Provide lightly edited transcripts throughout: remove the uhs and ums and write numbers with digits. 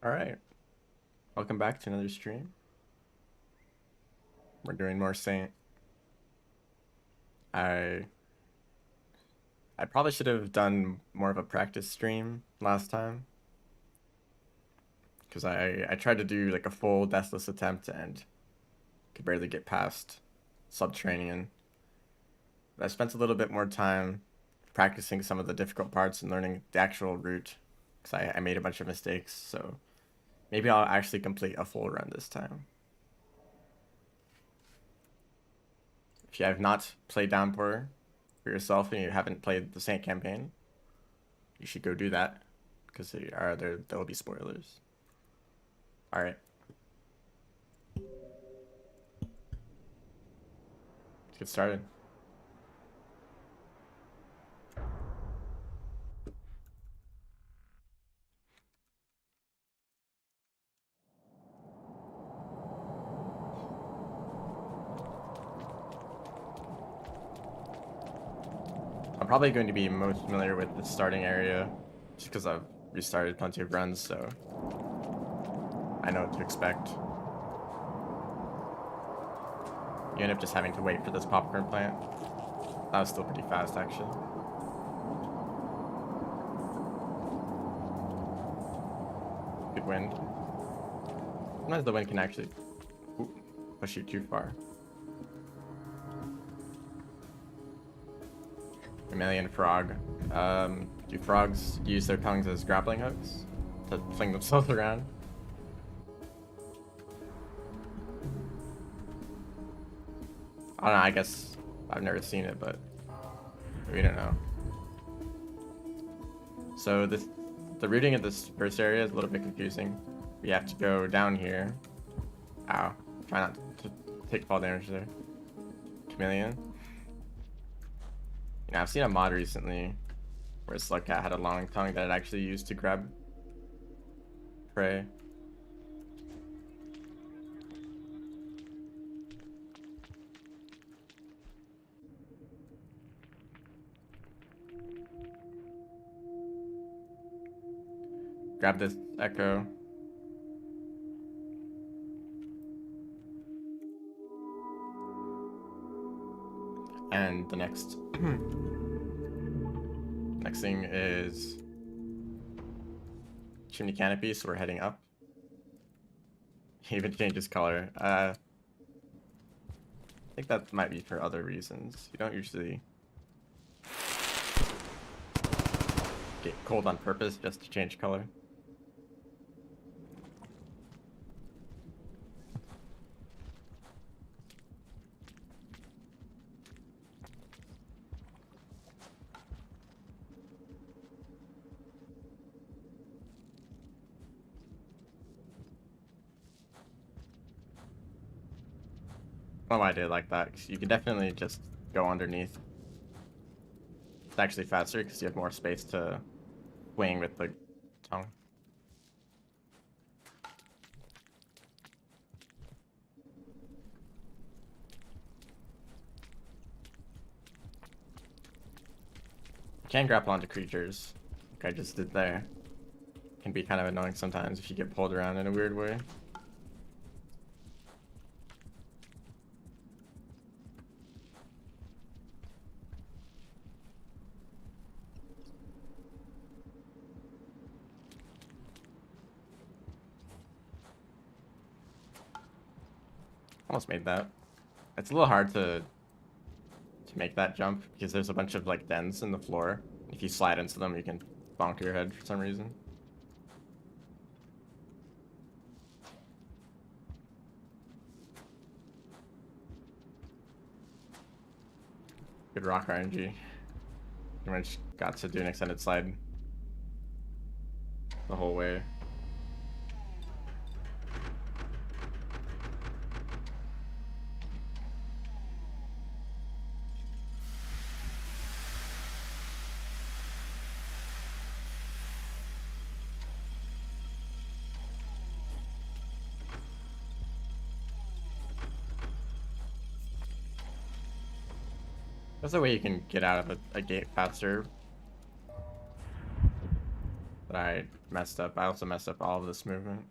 All right, welcome back to another stream. We're doing more Saint. I I probably should have done more of a practice stream last time because I tried to do like a full deathless attempt and could barely get past Subterranean. But I spent a little bit more time practicing some of the difficult parts and learning the actual route because I made a bunch of mistakes. So maybe I'll actually complete a full run this time. If you have not played Downpour for yourself and you haven't played the Saint campaign, you should go do that because there will be spoilers. All right, let's get started. I'm probably going to be most familiar with the starting area just because I've restarted plenty of runs, so I know what to expect. You end up just having to wait for this popcorn plant. That was still pretty fast, actually. Good wind. Sometimes the wind can actually push you too far. Mammalian frog. Do frogs use their tongues as grappling hooks to fling themselves around? I don't know, I guess I've never seen it, but we don't know. So the routing of this first area is a little bit confusing. We have to go down here. Ow. Try not to take fall damage there. Chameleon. You know, I've seen a mod recently where Slugcat had a long tongue that it actually used to grab prey. Grab this echo. And the next thing is chimney canopy, so we're heading up. He even changes color. I think that might be for other reasons. You don't usually get cold on purpose just to change color. I don't know why I did it like that, because you can definitely just go underneath. It's actually faster because you have more space to wing with the tongue. You can grapple onto creatures, like I just did there. Can be kind of annoying sometimes if you get pulled around in a weird way. Almost made that. It's a little hard to make that jump because there's a bunch of like dens in the floor. If you slide into them, you can bonk your head for some reason. Good rock RNG. Pretty much got to do an extended slide the whole way. There's a way you can get out of a gate faster. that I messed up. I also messed up all of this movement.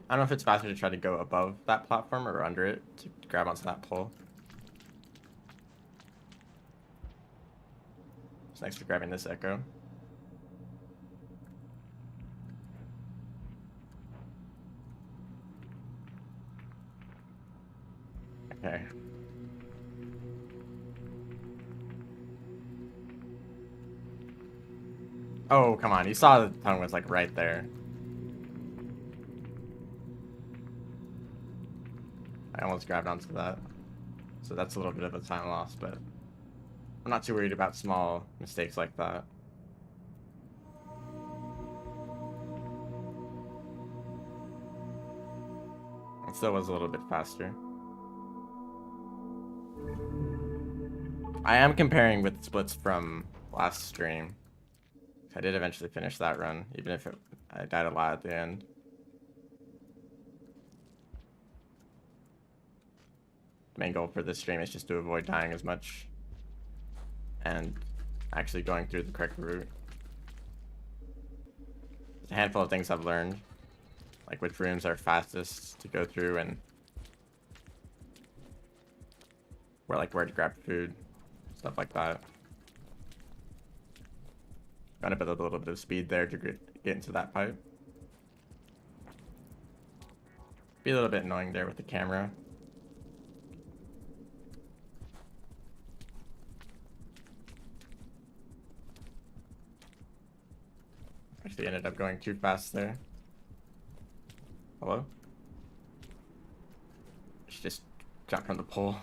I don't know if it's faster to try to go above that platform or under it to grab onto that pole. So next we're grabbing this echo. Okay. Oh, come on. You saw the tongue was like right there. I almost grabbed onto that. So that's a little bit of a time loss, but I'm not too worried about small mistakes like that. It still was a little bit faster. I am comparing with splits from last stream. I did eventually finish that run, even if I died a lot at the end. Main goal for this stream is just to avoid dying as much and actually going through the correct route. There's a handful of things I've learned, like which rooms are fastest to go through and where to grab food, stuff like that. Gotta build a little bit of speed there to get into that pipe. Be a little bit annoying there with the camera. Actually ended up going too fast there. Hello? She just jumped from the pole.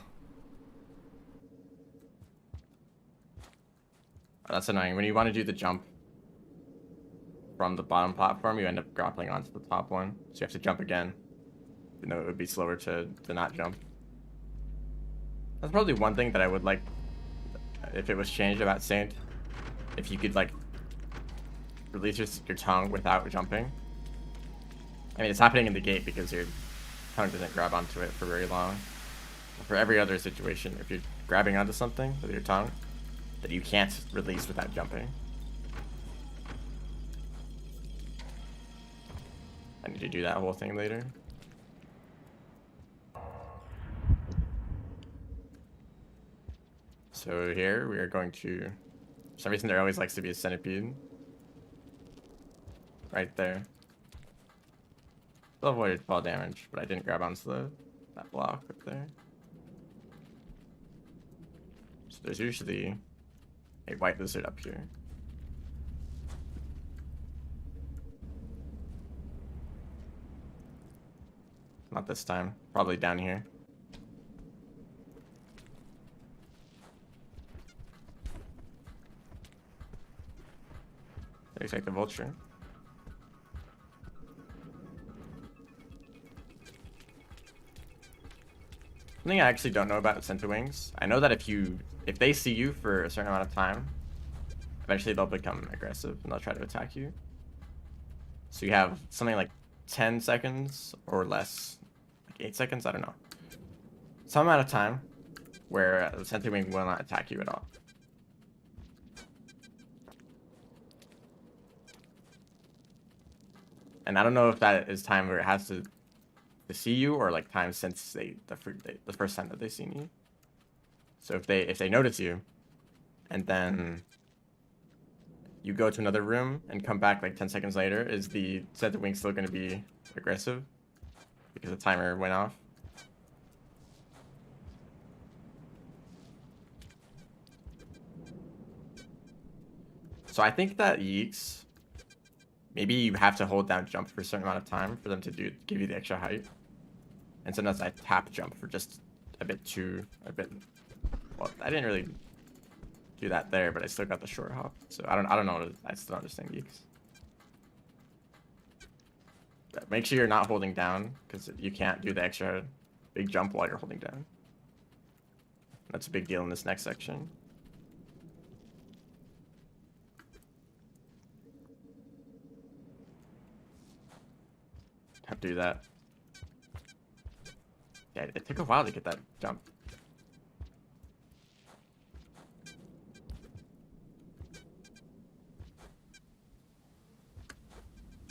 Oh, that's annoying. When you want to do the jump from the bottom platform, you end up grappling onto the top one. So you have to jump again. Even though it would be slower to not jump. That's probably one thing that I would like if it was changed about Saint. If you could like release your tongue without jumping. I mean, it's happening in the gate because your tongue doesn't grab onto it for very long. For every other situation, if you're grabbing onto something with your tongue that you can't release without jumping. I need to do that whole thing later. So here we are going to, for some reason there always likes to be a centipede. Right there. Still avoided fall damage, but I didn't grab onto that block up there. So there's usually a white lizard up here. Not this time. Probably down here. There's like the vulture. Something I actually don't know about Centowings. I know that if they see you for a certain amount of time, eventually they'll become aggressive and they'll try to attack you. So you have something like 10 seconds or less, like 8 seconds, I don't know. Some amount of time where the Centowing will not attack you at all. And I don't know if that is time where it has to see you or like time since the first time that they've seen you. So if they notice you and then you go to another room and come back like 10 seconds later, is the Centowing still going to be aggressive because the timer went off? So I think that Yeeks, maybe you have to hold down jump for a certain amount of time for them to give you the extra height. And sometimes I tap jump for just a bit. Well, I didn't really do that there, but I still got the short hop. So I don't know. I still don't understand Geeks. But make sure you're not holding down because you can't do the extra big jump while you're holding down. That's a big deal in this next section. Have to do that. Yeah, it took a while to get that jump.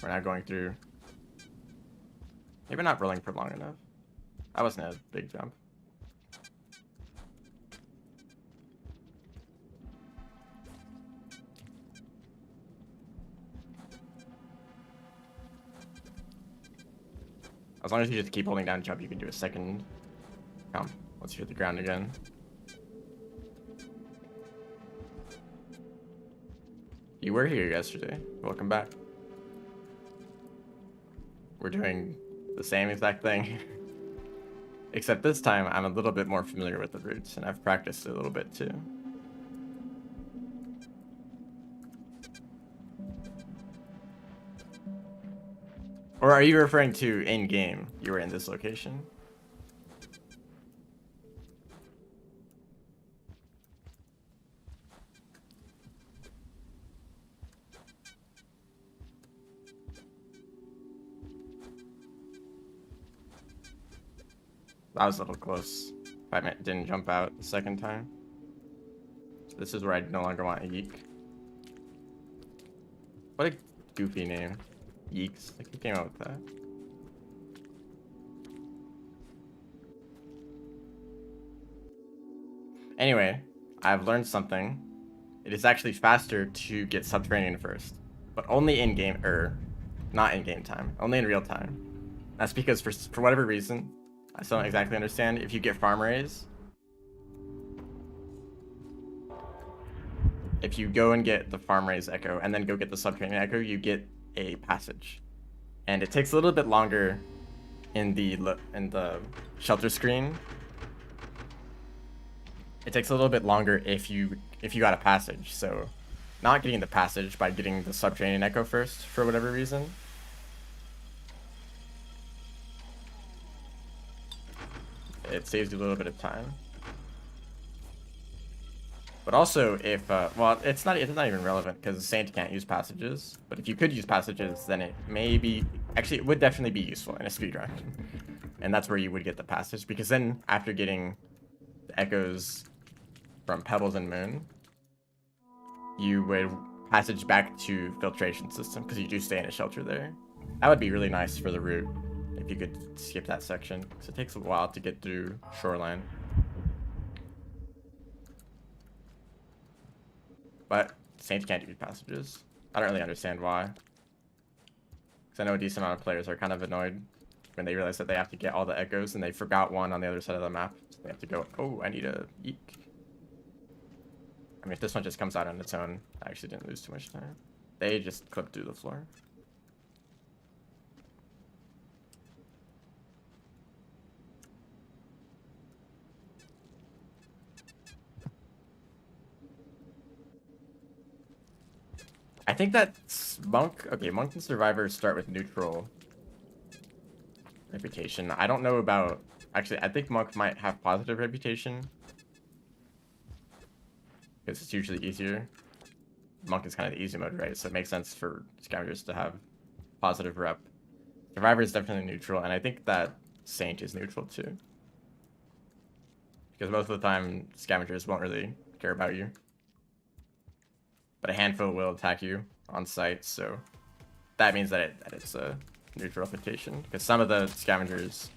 We're not going through. Maybe not rolling for long enough. That wasn't a big jump. As long as you just keep holding down jump, you can do a second jump once you hit the ground again. You were here yesterday. Welcome back. We're doing the same exact thing. Except this time, I'm a little bit more familiar with the routes, and I've practiced a little bit too. Or are you referring to in-game? You were in this location? That was a little close. I didn't jump out the second time. So this is where I no longer want a yeek. What a goofy name. Yeeks. Like, who came out with that? Anyway, I've learned something. It is actually faster to get subterranean first, but only in game, not in game time, only in real time. That's because for whatever reason, I still don't exactly understand. If you get farm raise, if you go and get the farm raise echo and then go get the subterranean echo, you get a passage, and it takes a little bit longer in the shelter screen. It takes a little bit longer if you got a passage. So not getting the passage by getting the subterranean echo first for whatever reason, it saves you a little bit of time. But also, if well, it's not even relevant because Saint can't use passages. But if you could use passages, then it may be actually it would definitely be useful in a speedrun, and that's where you would get the passage, because then after getting the echoes from Pebbles and Moon, you would passage back to filtration system because you do stay in a shelter there. That would be really nice for the route if you could skip that section, because it takes a while to get through Shoreline. But Saints can't do passages. I don't really understand why. Because I know a decent amount of players are kind of annoyed when they realize that they have to get all the echoes and they forgot one on the other side of the map. So they have to go, oh, I need a yeek. I mean, if this one just comes out on its own, I actually didn't lose too much time. They just clipped through the floor. I think that Monk and Survivor start with neutral reputation. I don't know about, actually, I think Monk might have positive reputation, because it's usually easier. Monk is kind of the easy mode, right? So it makes sense for Scavengers to have positive rep. Survivor is definitely neutral, and I think that Saint is neutral too. Because most of the time, Scavengers won't really care about you. But a handful will attack you on site, so that means that it's a neutral reputation. Because some of the Scavengers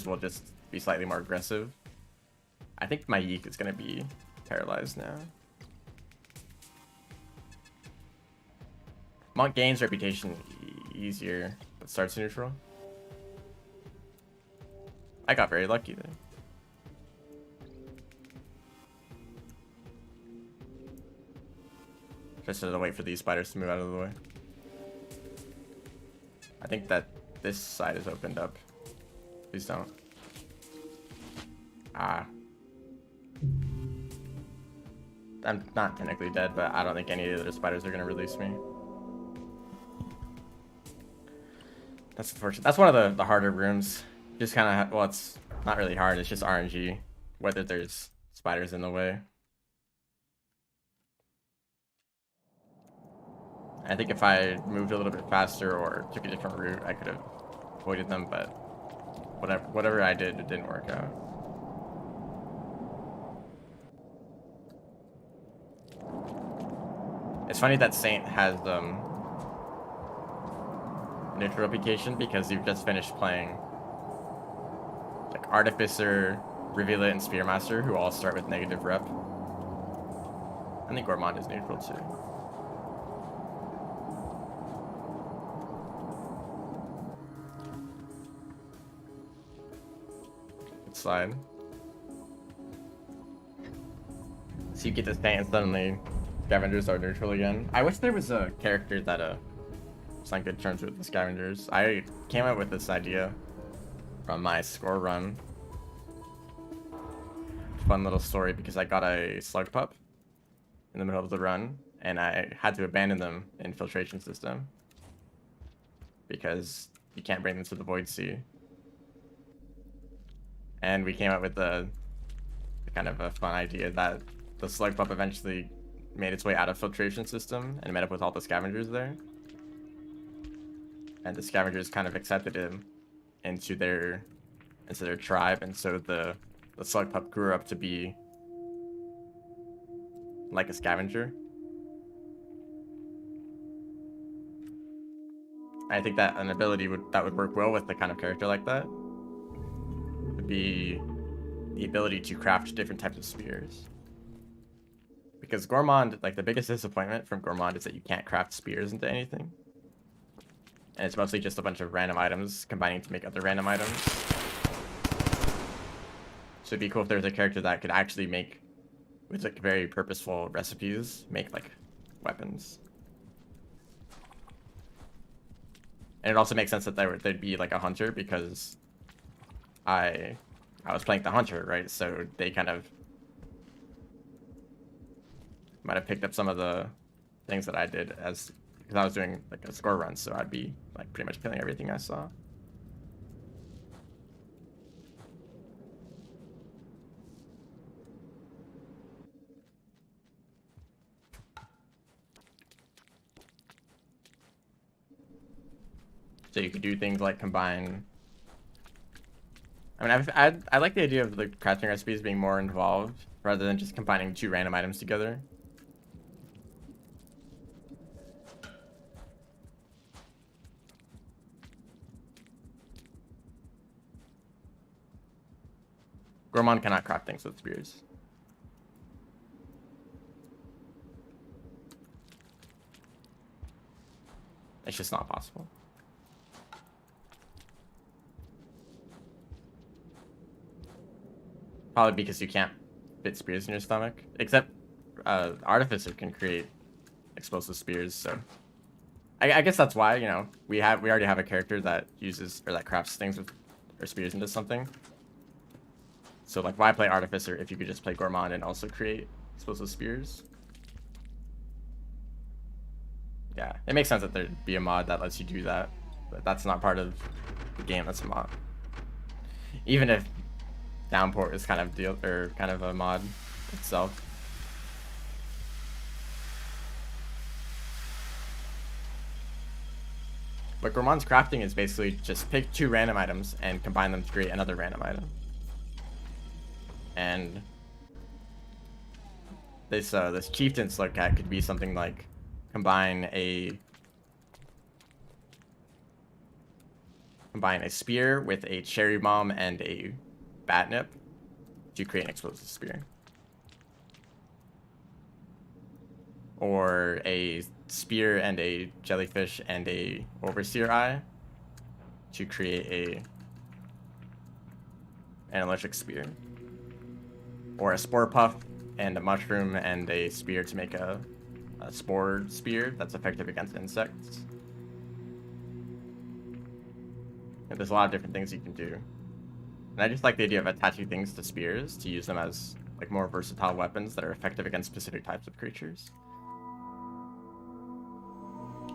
will just be slightly more aggressive. I think my yeek is going to be paralyzed now. Monk gains reputation easier, but starts neutral. I got very lucky there. Just have to wait for these spiders to move out of the way. I think that this side is opened up. Please don't. Ah. I'm not technically dead, but I don't think any of the spiders are going to release me. That's unfortunate. That's one of the harder rooms. Just kind of, well, it's not really hard. It's just RNG, whether there's spiders in the way. I think if I moved a little bit faster or took a different route, I could have avoided them, but whatever I did, it didn't work out. It's funny that Saint has neutral replication because you've just finished playing like Artificer, Revealet, and Spearmaster, who all start with negative rep. I think Gourmand is neutral too. Good slide. So you get to Saint and suddenly Scavengers are neutral again. I wish there was a character that was on good terms with the Scavengers. I came up with this idea from my score run. Fun little story because I got a slug pup in the middle of the run and I had to abandon them in filtration system because you can't bring them to the Void Sea. And we came up with the kind of a fun idea that the slug pup eventually made its way out of filtration system and met up with all the Scavengers there. And the Scavengers kind of accepted him into their tribe, and so the slug pup grew up to be like a scavenger. I think that an ability that would work well with the kind of character like that would be the ability to craft different types of spears. Because Gourmand, like the biggest disappointment from Gourmand is that you can't craft spears into anything. And it's mostly just a bunch of random items combining to make other random items. So it'd be cool if there was a character that could actually make, with like very purposeful recipes, make like weapons. And it also makes sense that there'd be like a hunter because I was playing the hunter, right? So they kind of might have picked up some of the things that I did because I was doing like a score run, so I'd be like pretty much killing everything I saw. So you could do things like combine. I mean, I like the idea of the crafting recipes being more involved rather than just combining two random items together. Gourmand cannot craft things with spears. It's just not possible. Probably because you can't fit spears in your stomach. Except Artificer can create explosive spears, so I guess that's why, you know, we already have a character that uses or that crafts things with or spears into something. So like, why play Artificer if you could just play Gourmand and also create explosive spears? Yeah, it makes sense that there'd be a mod that lets you do that, but that's not part of the game. That's a mod. Even if Downpour is kind of a mod itself. But Gourmand's crafting is basically just pick two random items and combine them to create another random item. And this Chieftain Slug Cat could be something like combine a spear with a cherry bomb and a batnip to create an explosive spear. Or a spear and a jellyfish and a overseer eye to create an electric spear. Or a spore puff and a mushroom and a spear to make a spore spear that's effective against insects. And there's a lot of different things you can do. And I just like the idea of attaching things to spears to use them as like more versatile weapons that are effective against specific types of creatures.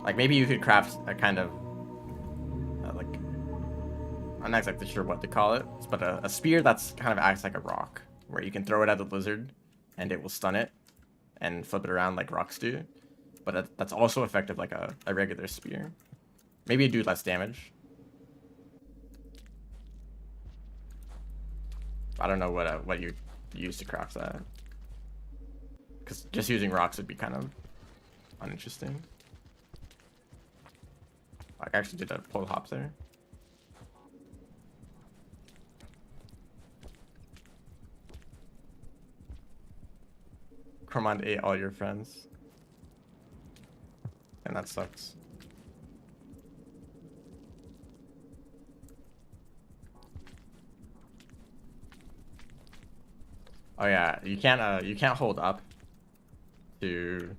Like maybe you could craft a kind of like, I'm not exactly sure what to call it, but a spear that's kind of acts like a rock, where you can throw it at the lizard and it will stun it and flip it around like rocks do. But that's also effective like a regular spear. Maybe do less damage. I don't know what you use to craft that. Because just using rocks would be kind of Uninteresting. I actually did a pull hop there. Cromond ate all your friends. And that sucks. Oh yeah, you can't hold up to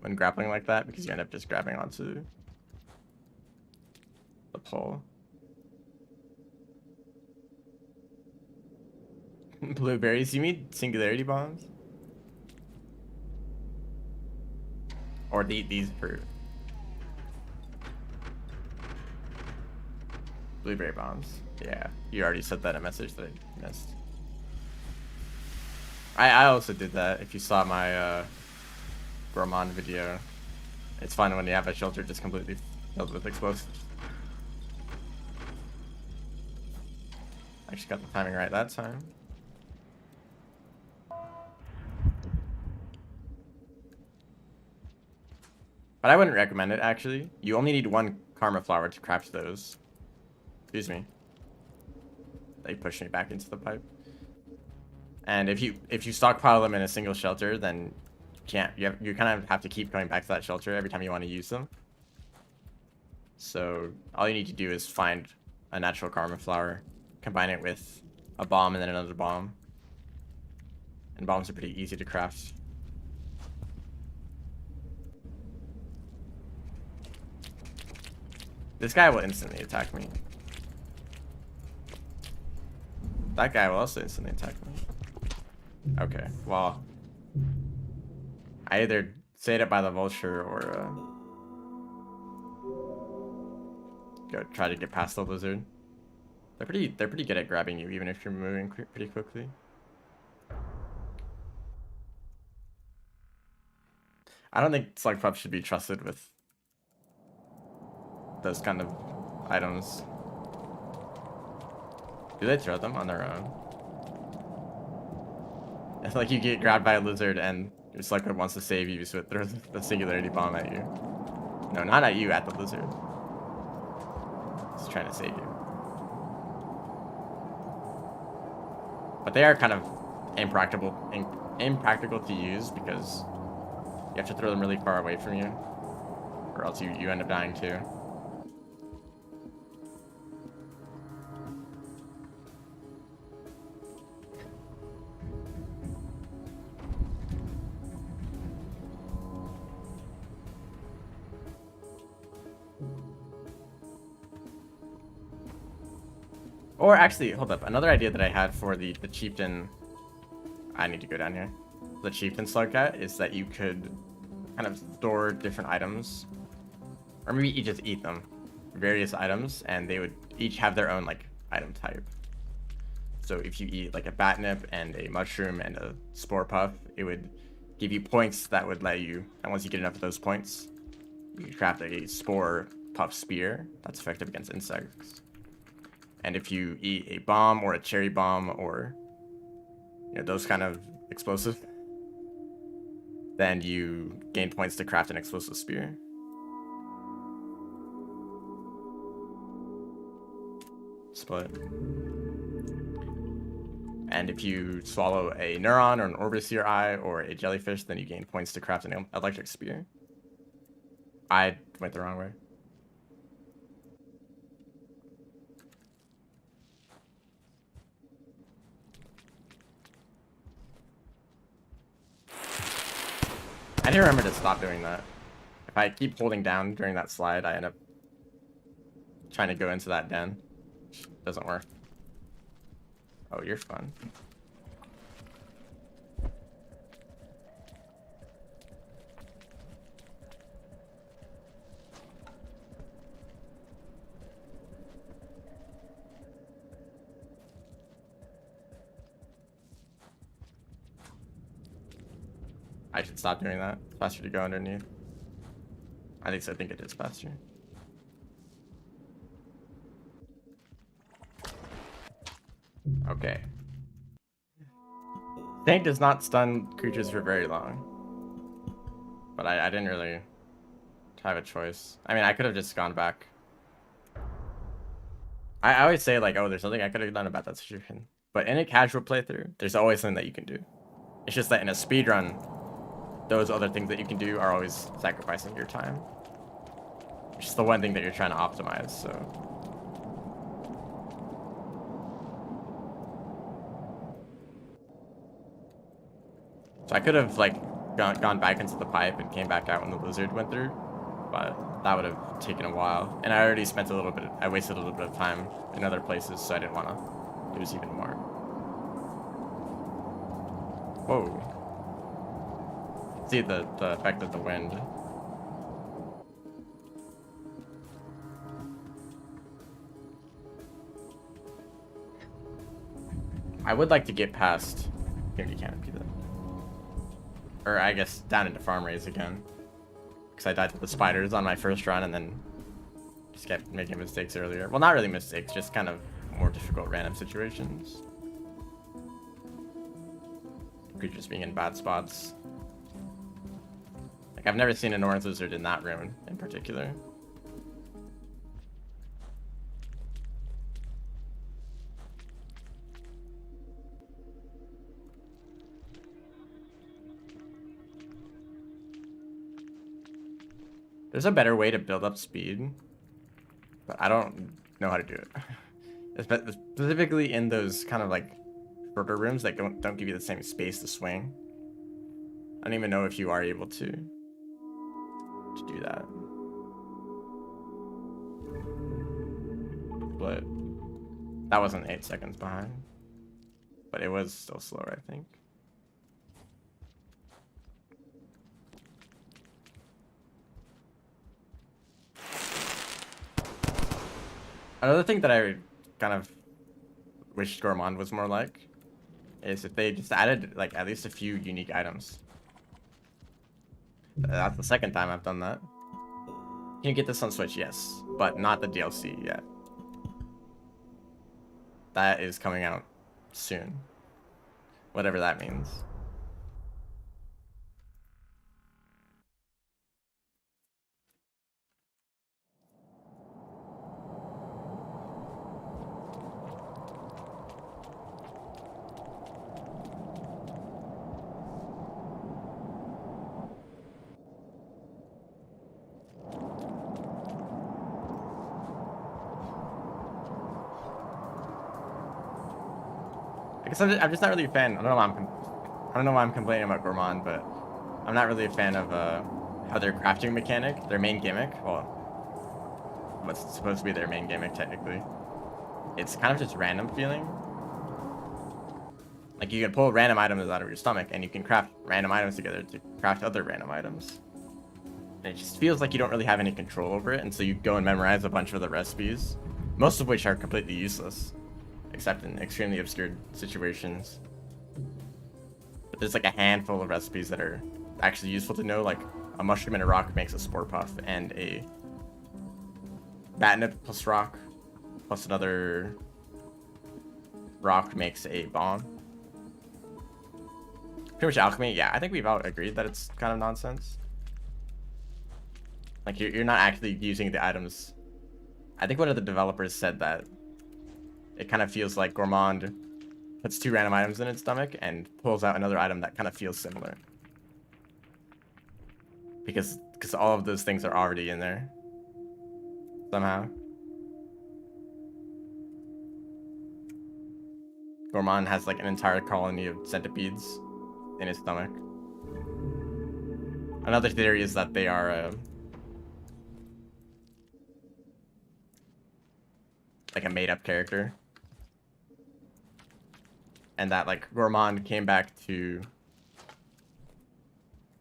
when grappling like that because you end up just grabbing onto the pole. Blueberries, you mean singularity bombs? Or these fruit. Blueberry bombs. Yeah, you already said that in a message that I missed. I also did that. If you saw my Gourmand video, it's fun when you have a shelter just completely filled with explosives. Actually got the timing right that time. But I wouldn't recommend it, actually. You only need one karma flower to craft those. Excuse me. They pushed me back into the pipe. And if you stockpile them in a single shelter, then you kind of have to keep going back to that shelter every time you want to use them. So all you need to do is find a natural karma flower, combine it with a bomb and then another bomb. And bombs are pretty easy to craft. This guy will instantly attack me. That guy will also instantly attack me. Okay, well, I either saved it by the vulture or go try to get past the lizard. They're pretty good at grabbing you, even if you're moving pretty quickly. I don't think slug pups should be trusted with those kind of items. Do they throw them on their own? It's like you get grabbed by a lizard and your slug pup wants to save you, so it throws the singularity bomb at you. No, not at you, at the lizard. It's trying to save you. But they are kind of impractical to use because you have to throw them really far away from you, or else you end up dying too. Or actually, hold up. Another idea that I had for the chieftain... I need to go down here. The chieftain slug cat is that you could kind of store different items. Or maybe you just eat them. Various items, and they would each have their own, like, item type. So if you eat, like, a batnip and a mushroom and a spore puff, it would give you points that would let you... And once you get enough of those points, you can craft a spore puff spear that's effective against insects. And if you eat a bomb or a cherry bomb or those kind of explosive, then you gain points to craft an explosive spear. Split. And if you swallow a neuron or an Orbiseer eye or a jellyfish, then you gain points to craft an electric spear. I went the wrong way. I didn't remember to stop doing that. If I keep holding down during that slide, I end up trying to go into that den. Doesn't work. Oh, you're fun. I should stop doing that. It's faster to go underneath. I think it is faster. Okay. Tank does not stun creatures for very long. but I didn't really have a choice. I mean, I could have just gone back. I always say like, oh, there's nothing I could have done about that situation. But in a casual playthrough, there's always something that you can do. It's just that in a speedrun, those other things that you can do are always sacrificing your time. Which is the one thing that you're trying to optimize, so. So I could have like gone back into the pipe and came back out when the lizard went through, but that would have taken a while. And I already spent I wasted a little bit of time in other places, so I didn't want to lose even more. Whoa. See the effect of the wind. I would like to get past Community Canopy though. Or I guess down into Farm Raise again. Because I died to the spiders on my first run and then just kept making mistakes earlier. Well, not really mistakes, just kind of more difficult random situations. Creatures being in bad spots. Like, I've never seen an orange lizard in that room in particular. There's a better way to build up speed, but I don't know how to do it. Specifically in those kind of like shorter rooms that don't give you the same space to swing. I don't even know if you are able to do that. But that wasn't 8 seconds behind, but it was still slower, I think. Another thing that I kind of wish Gourmand was more like is if they just added like at least a few unique items. That's the second time I've done that. Can you get this on Switch? Yes, but not the DLC yet. That is coming out soon. Whatever that means. I guess I'm just not really a fan. I don't know why I'm complaining about Gourmand, but I'm not really a fan of how their crafting mechanic, their main gimmick, well, what's supposed to be their main gimmick technically. It's kind of just random feeling. Like you can pull random items out of your stomach and you can craft random items together to craft other random items. And it just feels like you don't really have any control over it, and so you go and memorize a bunch of the recipes, most of which are completely useless, except in extremely obscure situations. But there's like a handful of recipes that are actually useful to know, like a mushroom and a rock makes a spore puff, and a batnip plus rock plus another rock makes a bomb. Pretty much alchemy, yeah, I think we've all agreed that it's kind of nonsense. Like you're not actually using the items. I think one of the developers said that it kind of feels like Gourmand puts 2 random items in its stomach and pulls out another item that kind of feels similar. Because all of those things are already in there. Somehow. Gourmand has like an entire colony of centipedes in his stomach. Another theory is that they are like a made-up character. And that like Gourmand came back to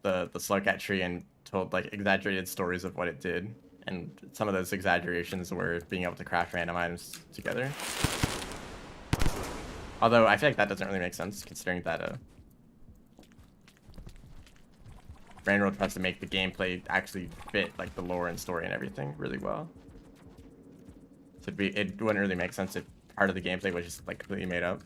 the Slugcat tree and told like exaggerated stories of what it did, and some of those exaggerations were being able to craft random items together. Although I feel like that doesn't really make sense considering that Brainworld tries to make the gameplay actually fit like the lore and story and everything really well. So it wouldn't really make sense if part of the gameplay was just like completely made up.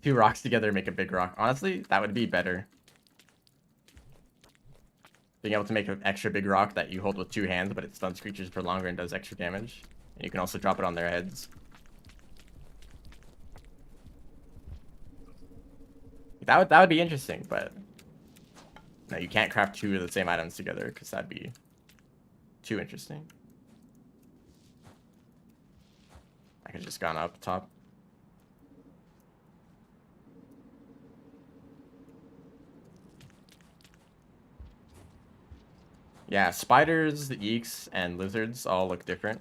2 rocks together make a big rock. Honestly, that would be better. Being able to make an extra big rock that you hold with 2 hands, but it stuns creatures for longer and does extra damage. And you can also drop it on their heads. That would be interesting, but no, you can't craft 2 of the same items together because that'd be too interesting. I could have just gone up top. Yeah, spiders, the eeks, and lizards all look different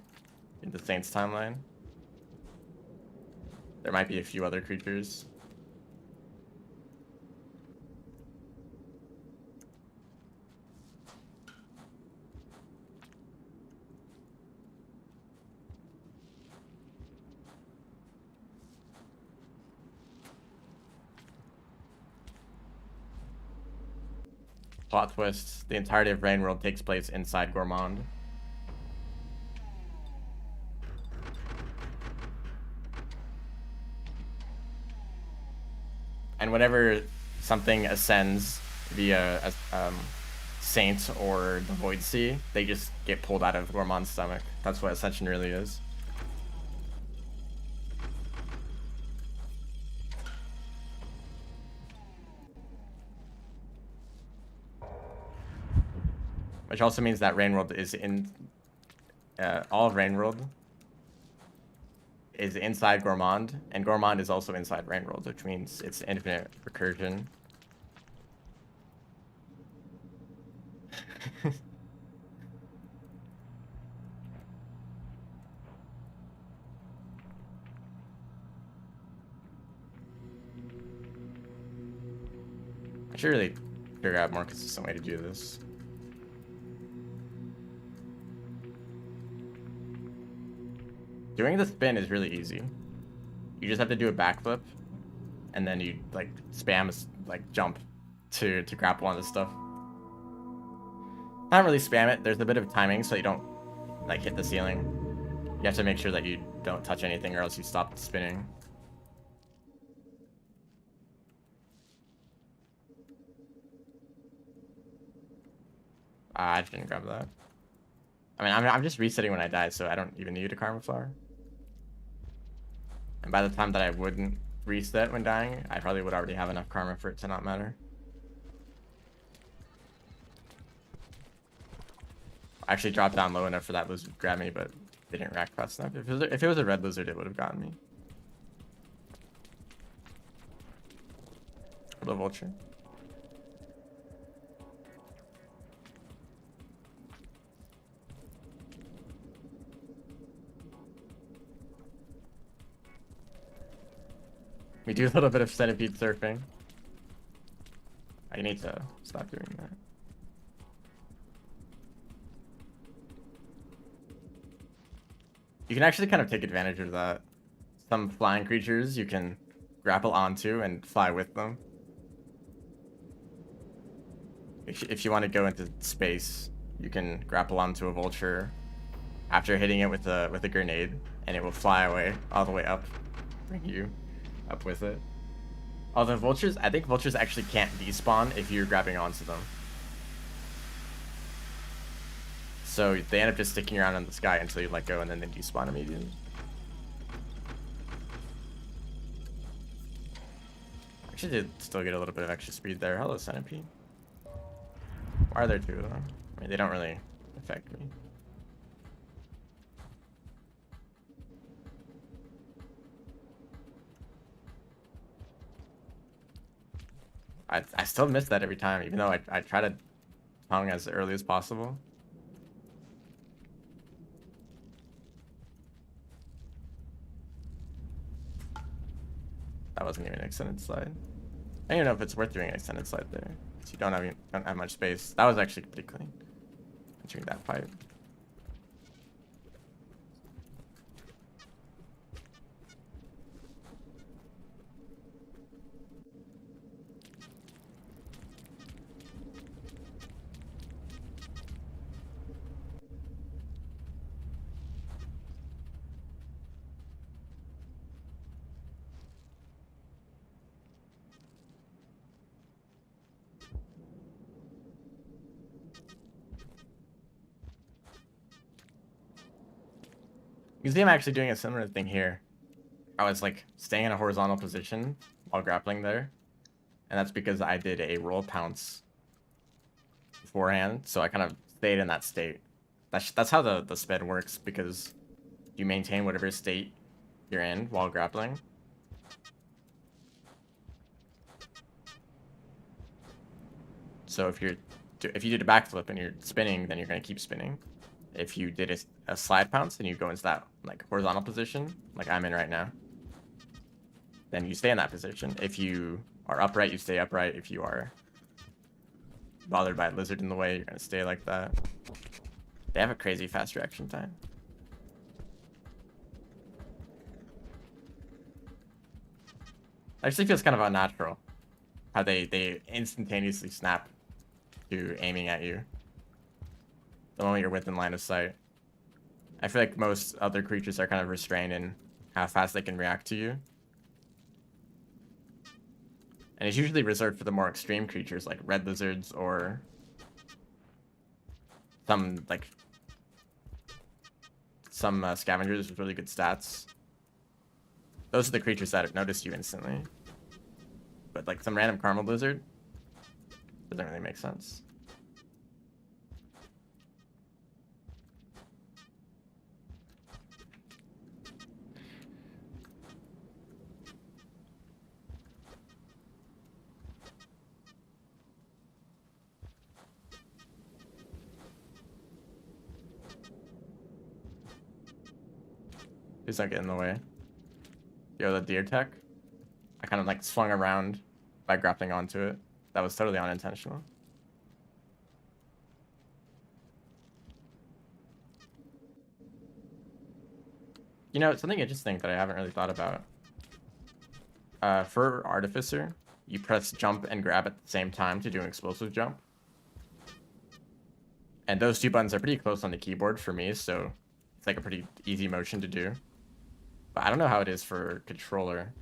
in the Saints timeline. There might be a few other creatures. Plot twist, the entirety of Rain World takes place inside Gourmand. And whenever something ascends via a Saint or the Void Sea, they just get pulled out of Gourmand's stomach. That's what Ascension really is. Which also means that Rain World is in... all of Rain World is inside Gourmand, and Gourmand is also inside Rain World, which means it's infinite recursion. I should really figure out a more consistent way to do this. Doing the spin is really easy. You just have to do a backflip, and then you like spam like jump to grapple on this stuff. Not really spam it. There's a bit of timing so you don't like hit the ceiling. You have to make sure that you don't touch anything or else you stop spinning. I didn't grab that. I mean, I'm just resetting when I die, so I don't even need a Karma Flower. And by the time that I wouldn't reset when dying, I probably would already have enough karma for it to not matter. I actually dropped down low enough for that lizard to grab me, but they didn't rack fast enough. If it was a red lizard, it would have gotten me. Hello, vulture. We do a little bit of centipede surfing. I need to stop doing that. You can actually kind of take advantage of that. Some flying creatures you can grapple onto and fly with them. If you want to go into space, you can grapple onto a vulture after hitting it with a grenade, and it will fly away all the way up, bring you up with it. Although vultures, I think vultures actually can't despawn if you're grabbing onto them. So they end up just sticking around in the sky until you let go, and then they despawn immediately. Actually did still get a little bit of extra speed there. Hello, centipede. Why are there 2 of them? I mean, they don't really affect me. I still miss that every time, even though I try to tongue as early as possible. That wasn't even an extended slide. I don't even know if it's worth doing an extended slide there, because you don't have much space. That was actually pretty clean. Entering that pipe. You see I'm actually doing a similar thing here. I was like staying in a horizontal position while grappling there. And that's because I did a roll pounce beforehand. So I kind of stayed in that state. That's how the spin works, because you maintain whatever state you're in while grappling. So if you did a backflip and you're spinning, then you're going to keep spinning. If you did a slide pounce and you go into that like horizontal position, like I'm in right now, then you stay in that position. If you are upright, you stay upright. If you are bothered by a lizard in the way, you're going to stay like that. They have a crazy fast reaction time. Actually feels kind of unnatural how they instantaneously snap to aiming at you the moment you're within line of sight. I feel like most other creatures are kind of restrained in how fast they can react to you. And it's usually reserved for the more extreme creatures like red lizards or some scavengers with really good stats. Those are the creatures that have noticed you instantly. But like some random caramel lizard doesn't really make sense. Please don't get in the way. Yo, the deer tech. I kind of like swung around by grappling onto it. That was totally unintentional. You know, something interesting that I haven't really thought about. For Artificer, you press jump and grab at the same time to do an explosive jump. And those two buttons are pretty close on the keyboard for me, so it's like a pretty easy motion to do. But I don't know how it is for controller.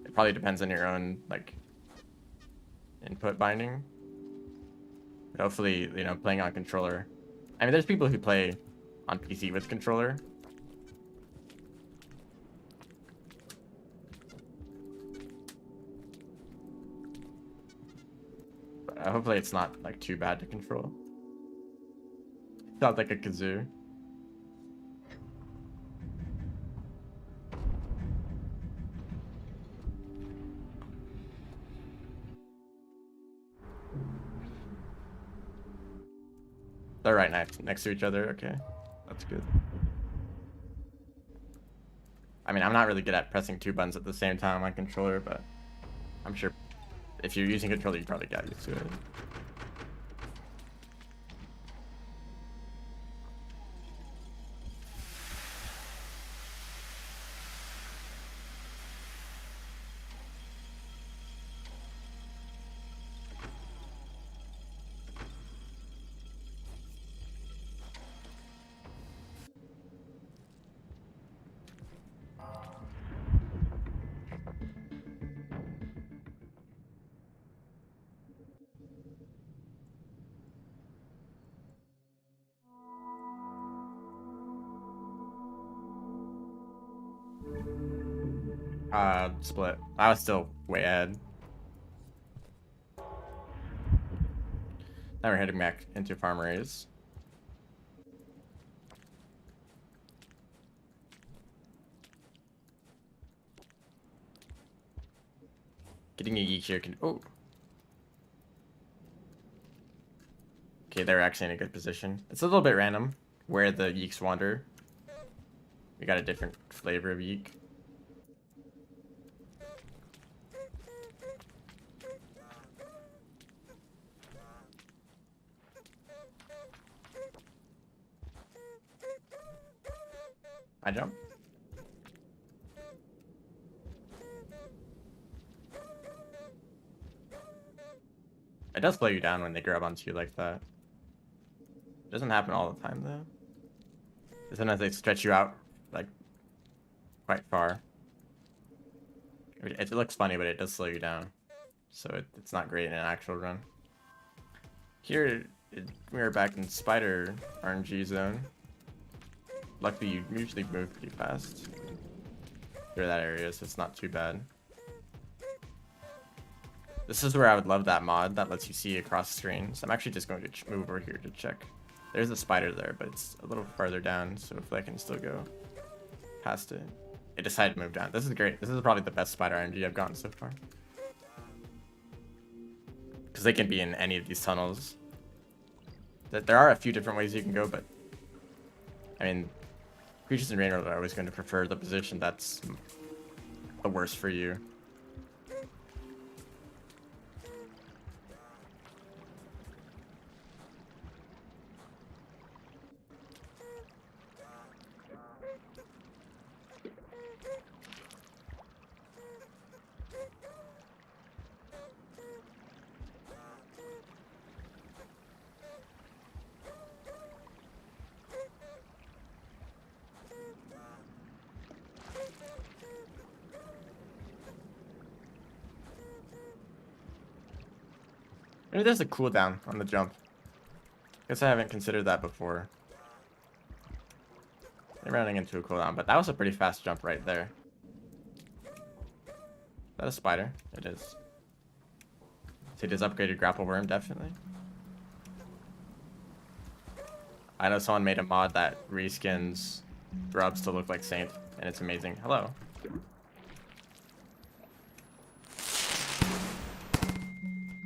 It probably depends on your own, like, input binding. But hopefully, you know, playing on controller. I mean, there's people who play on PC with controller. But hopefully it's not, like, too bad to control. Sounds like a kazoo. They're right next to each other. Okay, that's good. I mean, I'm not really good at pressing two buttons at the same time on controller, but I'm sure if you're using controller, you probably got used to it. Split. I was still way ahead. Now we're heading back into Farmerays. Getting a yeek here can... Oh. Okay, they're actually in a good position. It's a little bit random where the yeeks wander. We got a different flavor of yeek. I jump. It does slow you down when they grab onto you like that. It doesn't happen all the time though. Sometimes they stretch you out like quite far. It looks funny, but it does slow you down. So it's not great in an actual run. Here, we are back in Spider RNG zone. luckily you usually move pretty fast through that area, so it's not too bad. This is where I would love that mod that lets you see across the screen. So I'm actually just going to move over here to check. There's a spider there, but it's a little farther down, so hopefully I can still go past it. It decided to move down. This is great. This is probably the best spider RNG I've gotten so far. Because they can be in any of these tunnels. There are a few different ways you can go, but I mean, creatures in Rain World are always going to prefer the position that's the worst for you. Maybe there's a cooldown on the jump. Guess I haven't considered that before. I'm running into a cooldown, but that was a pretty fast jump right there. Is that a spider? It is. So it is upgraded grapple worm, definitely. I know someone made a mod that reskins grubs to look like Saint, and it's amazing. Hello.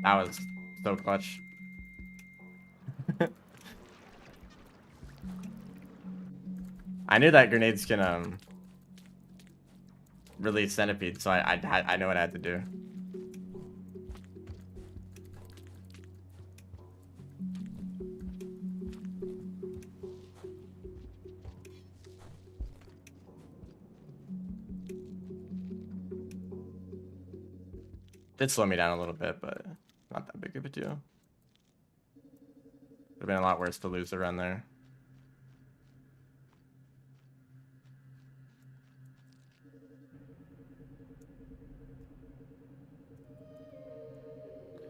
That was so clutch. I knew that grenades can release centipede, so I know what I had to do. Did slow me down a little bit, but not that big of a deal. Would have been a lot worse to lose the run there.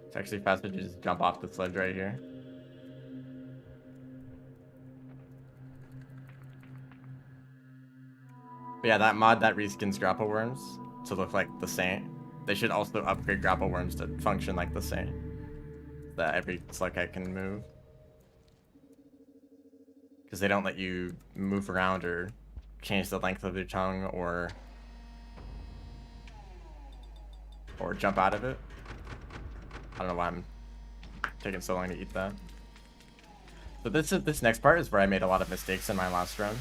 It's actually faster to just jump off the sledge right here. But yeah, that mod that reskins grapple worms to look like the Saint. They should also upgrade grapple worms to function like the Saint. That every slughead can move. Because they don't let you move around or change the length of your tongue or jump out of it. I don't know why I'm taking so long to eat that. But this next part is where I made a lot of mistakes in my last run.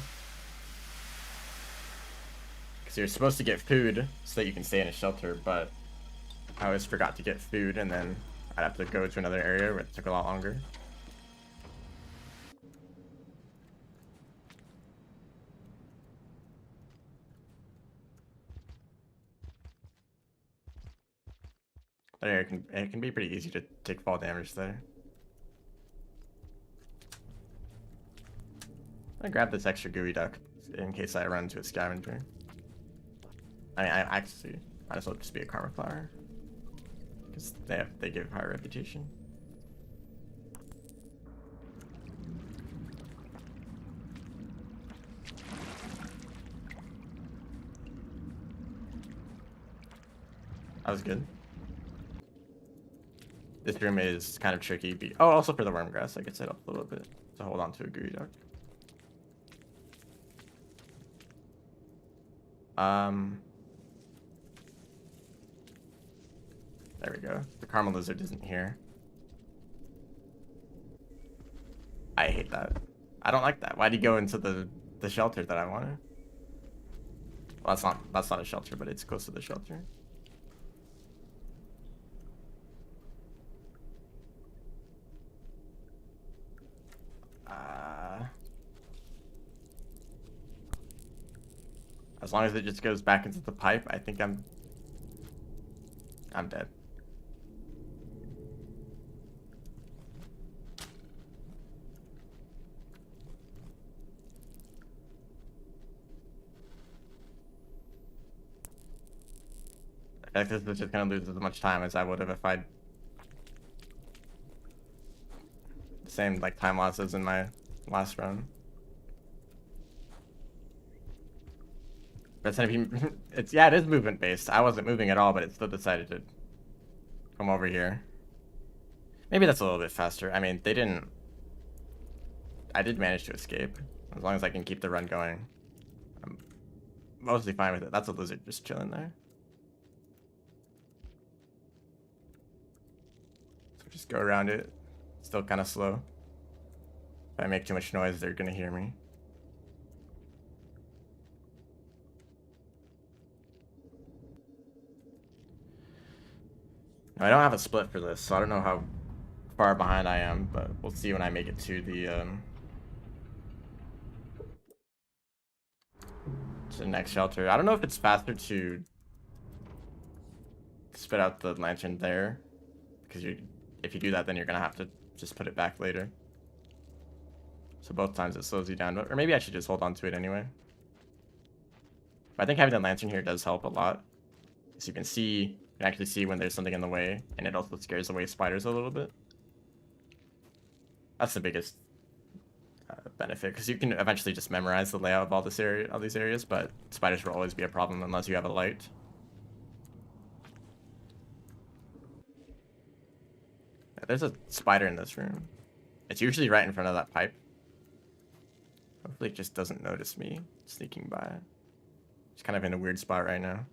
Because you're supposed to get food so that you can stay in a shelter, but I always forgot to get food, and then I'd have to go to another area where it took a lot longer. But it can be pretty easy to take fall damage there. I'm gonna grab this extra gooey duck in case I run into a scavenger. I mean, I actually might as well just be a karma flower because they give higher reputation. That was good. This room is kind of tricky. Oh, also for the worm grass, I could set up a little bit to hold on to a gooey duck. There we go. The Karma Lizard isn't here. I hate that. I don't like that. Why'd he go into the shelter that I wanted? Well, that's not a shelter, but it's close to the shelter. As long as it just goes back into the pipe, I think I'm dead. I feel like this is just gonna lose as much time as I would have if I'd same like time losses in my last run. But centipede, it's, yeah, it is movement based. I wasn't moving at all, but it still decided to come over here. Maybe that's a little bit faster. I mean, they didn't. I did manage to escape. As long as I can keep the run going, I'm mostly fine with it. That's a lizard just chilling there. So just go around it. Still kind of slow. If I make too much noise, they're gonna hear me. Now, I don't have a split for this, so I don't know how far behind I am, but we'll see when I make it to the next shelter. I don't know if it's faster to spit out the lantern there, because if you do that, then you're gonna have to just put it back later. So both times it slows you down, or maybe I should just hold on to it anyway. But I think having the lantern here does help a lot, because you can actually see when there's something in the way, and it also scares away spiders a little bit. That's the biggest benefit, because you can eventually just memorize the layout of all these areas, but spiders will always be a problem unless you have a light. Yeah, there's a spider in this room. It's usually right in front of that pipe. Hopefully it just doesn't notice me sneaking by. It's kind of in a weird spot right now.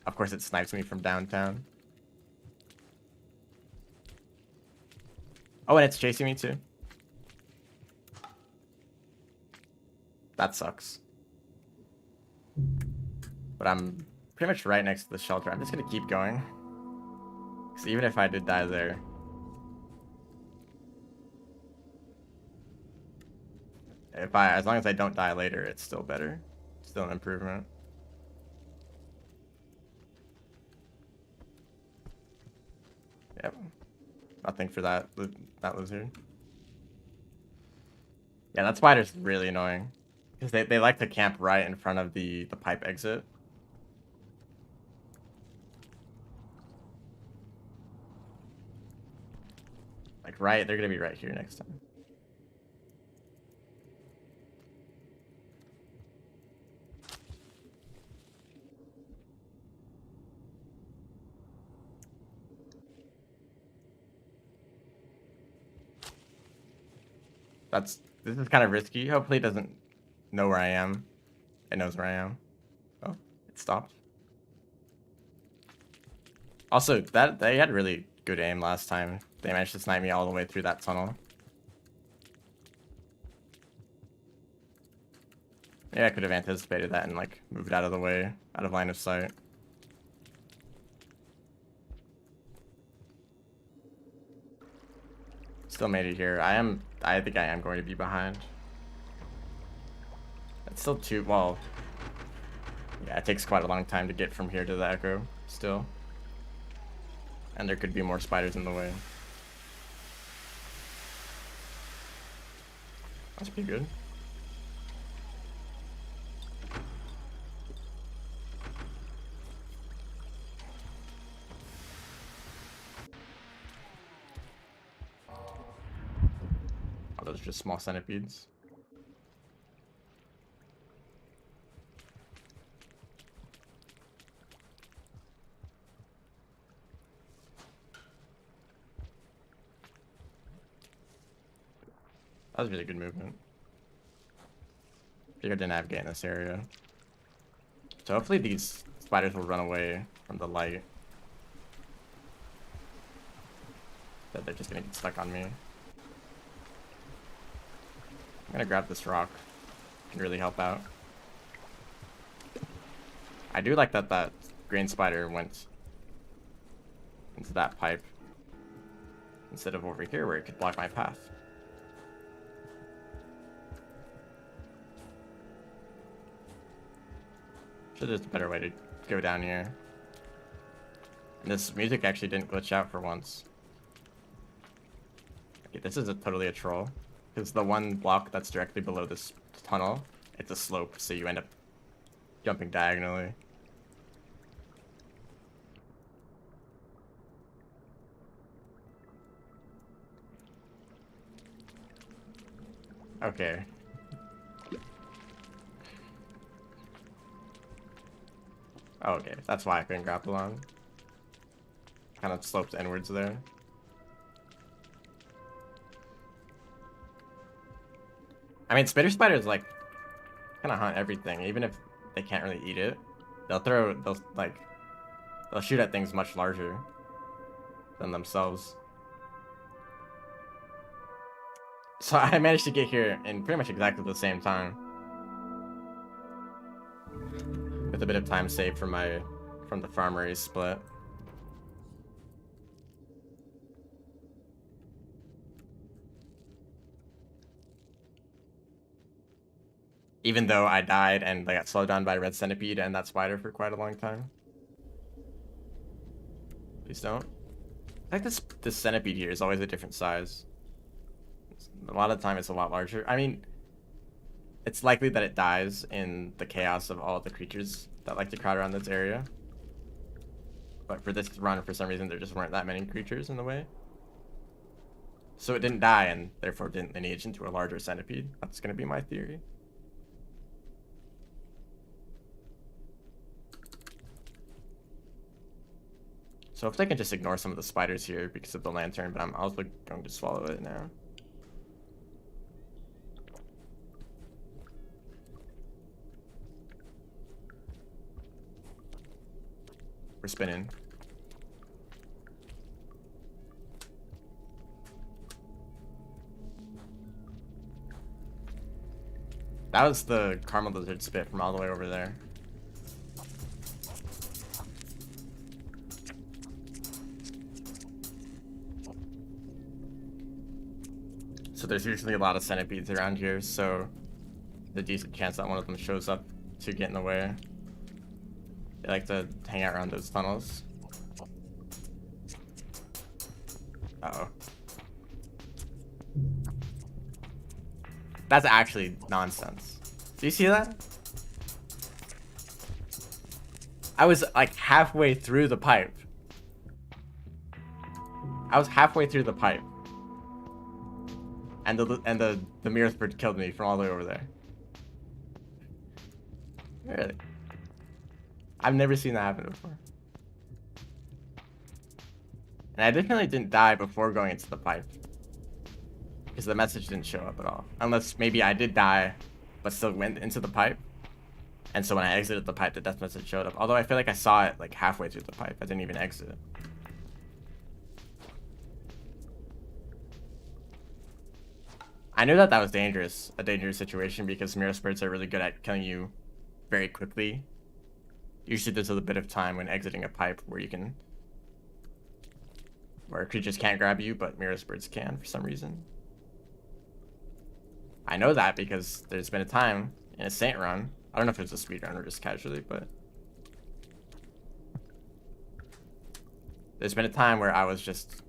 Of course it snipes me from downtown. Oh, and it's chasing me too. That sucks. But I'm pretty much right next to the shelter. I'm just gonna keep going. Because even if I did die there, as long as I don't die later, it's still better. Still an improvement. Yep. Nothing for that lizard. Yeah, that spider's really annoying. Because they like to camp right in front of the pipe exit. Like they're gonna be right here next time. This is kind of risky. Hopefully it doesn't know where I am. It knows where I am. Oh, it stopped. Also, they had really good aim last time. They managed to snipe me all the way through that tunnel. Yeah, I could have anticipated that and like moved out of the way, out of line of sight. Still made it here. I think I am going to be behind. It's still well, yeah, it takes quite a long time to get from here to the Echo still. And there could be more spiders in the way. That's pretty good. Oh, those are just small centipedes. That was really good movement. Figured to navigate in this area. So hopefully these spiders will run away from the light. That they're just gonna get stuck on me. I'm gonna grab this rock. Can really help out. I do like that green spider went into that pipe instead of over here where it could block my path. So there's a better way to go down here. And this music actually didn't glitch out for once. Okay, this is totally a troll. Because the one block that's directly below this tunnel, it's a slope, so you end up jumping diagonally. Okay. Oh, okay, that's why I couldn't grapple on. Kind of sloped inwards there. I mean, spitter spiders like kind of hunt everything, even if they can't really eat it. They'll shoot at things much larger than themselves. So I managed to get here in pretty much exactly the same time, with a bit of time saved from the farmery split. Even though I died and I got slowed down by red centipede and that spider for quite a long time. Please don't. I think this centipede here is always a different size. A lot of the time it's a lot larger. I mean, it's likely that it dies in the chaos of all the creatures that like to crowd around this area. But for this run, for some reason, there just weren't that many creatures in the way. So it didn't die and therefore didn't lineage into a larger centipede. That's going to be my theory. So if I can just ignore some of the spiders here because of the lantern, but I'm also going to swallow it now. We're spinning. That was the caramel lizard spit from all the way over there. So there's usually a lot of centipedes around here, so there's a decent chance that one of them shows up to get in the way. They like to hang out around those tunnels. Uh-oh. That's actually nonsense. Do you see that? I was like halfway through the pipe. I was halfway through the pipe. And the Mirror Bird killed me from all the way over there. Really? I've never seen that happen before. And I definitely didn't die before going into the pipe. Because the message didn't show up at all. Unless maybe I did die, but still went into the pipe. And so when I exited the pipe, the death message showed up. Although I feel like I saw it like halfway through the pipe. I didn't even exit. I knew that was dangerous, a dangerous situation, because mirror spirits are really good at killing you very quickly. Usually there's a little bit of time when exiting a pipe where creatures can't grab you, but mirror spirits can for some reason. I know that because there's been a time in a Saint run, I don't know if it was a speed run or just casually, but there's been a time where I was just,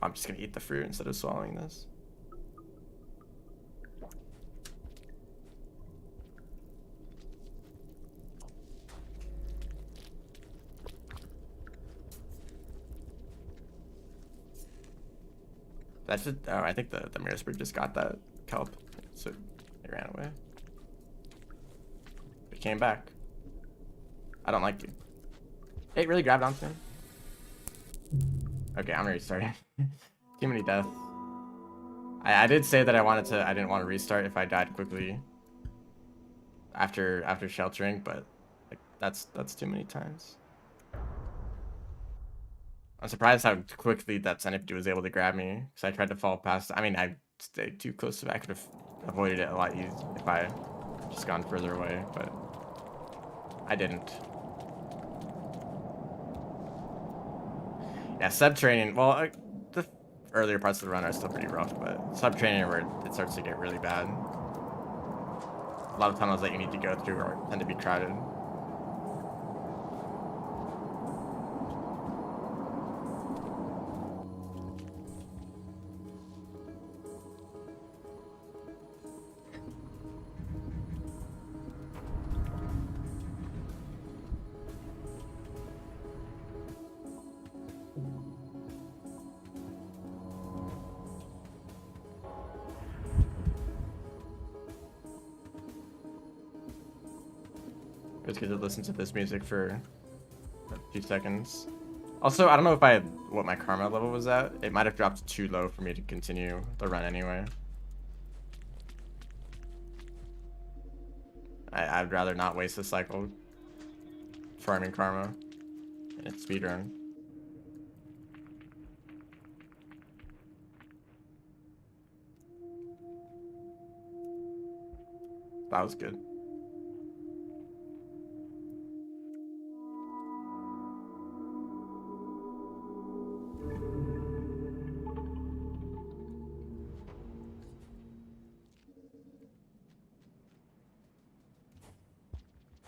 I'm just gonna eat the fruit instead of swallowing this. That's it. Oh, I think the mirror spirit just got that kelp, so it ran away. It came back. I don't like you. It really grabbed onto him. Okay, I'm restarting. Too many deaths. I did say that I didn't want to restart if I died quickly after sheltering, but like that's too many times. I'm surprised how quickly that centipede was able to grab me, because I tried to fall past. I mean, I stayed too close to it. I could have avoided it a lot easier if I just gone further away, but I didn't. Yeah, subterranean. Well, the earlier parts of the run are still pretty rough, but subterranean where it starts to get really bad. A lot of tunnels that you need to go through tend to be crowded. It was good to listen to this music for a few seconds. Also, I don't know if what my karma level was at. It might have dropped too low for me to continue the run anyway. I'd rather not waste a cycle farming karma in a speedrun. That was good.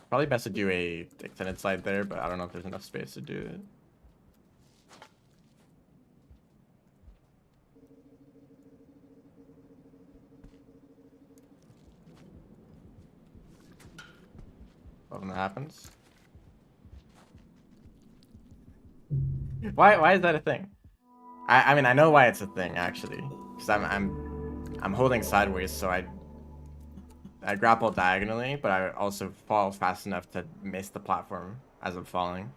Probably best to do a extended slide there, but I don't know if there's enough space to do it. When that happens. Why is that a thing? I mean I know why it's a thing actually, because I'm holding sideways, so I grapple diagonally, but I also fall fast enough to miss the platform as I'm falling,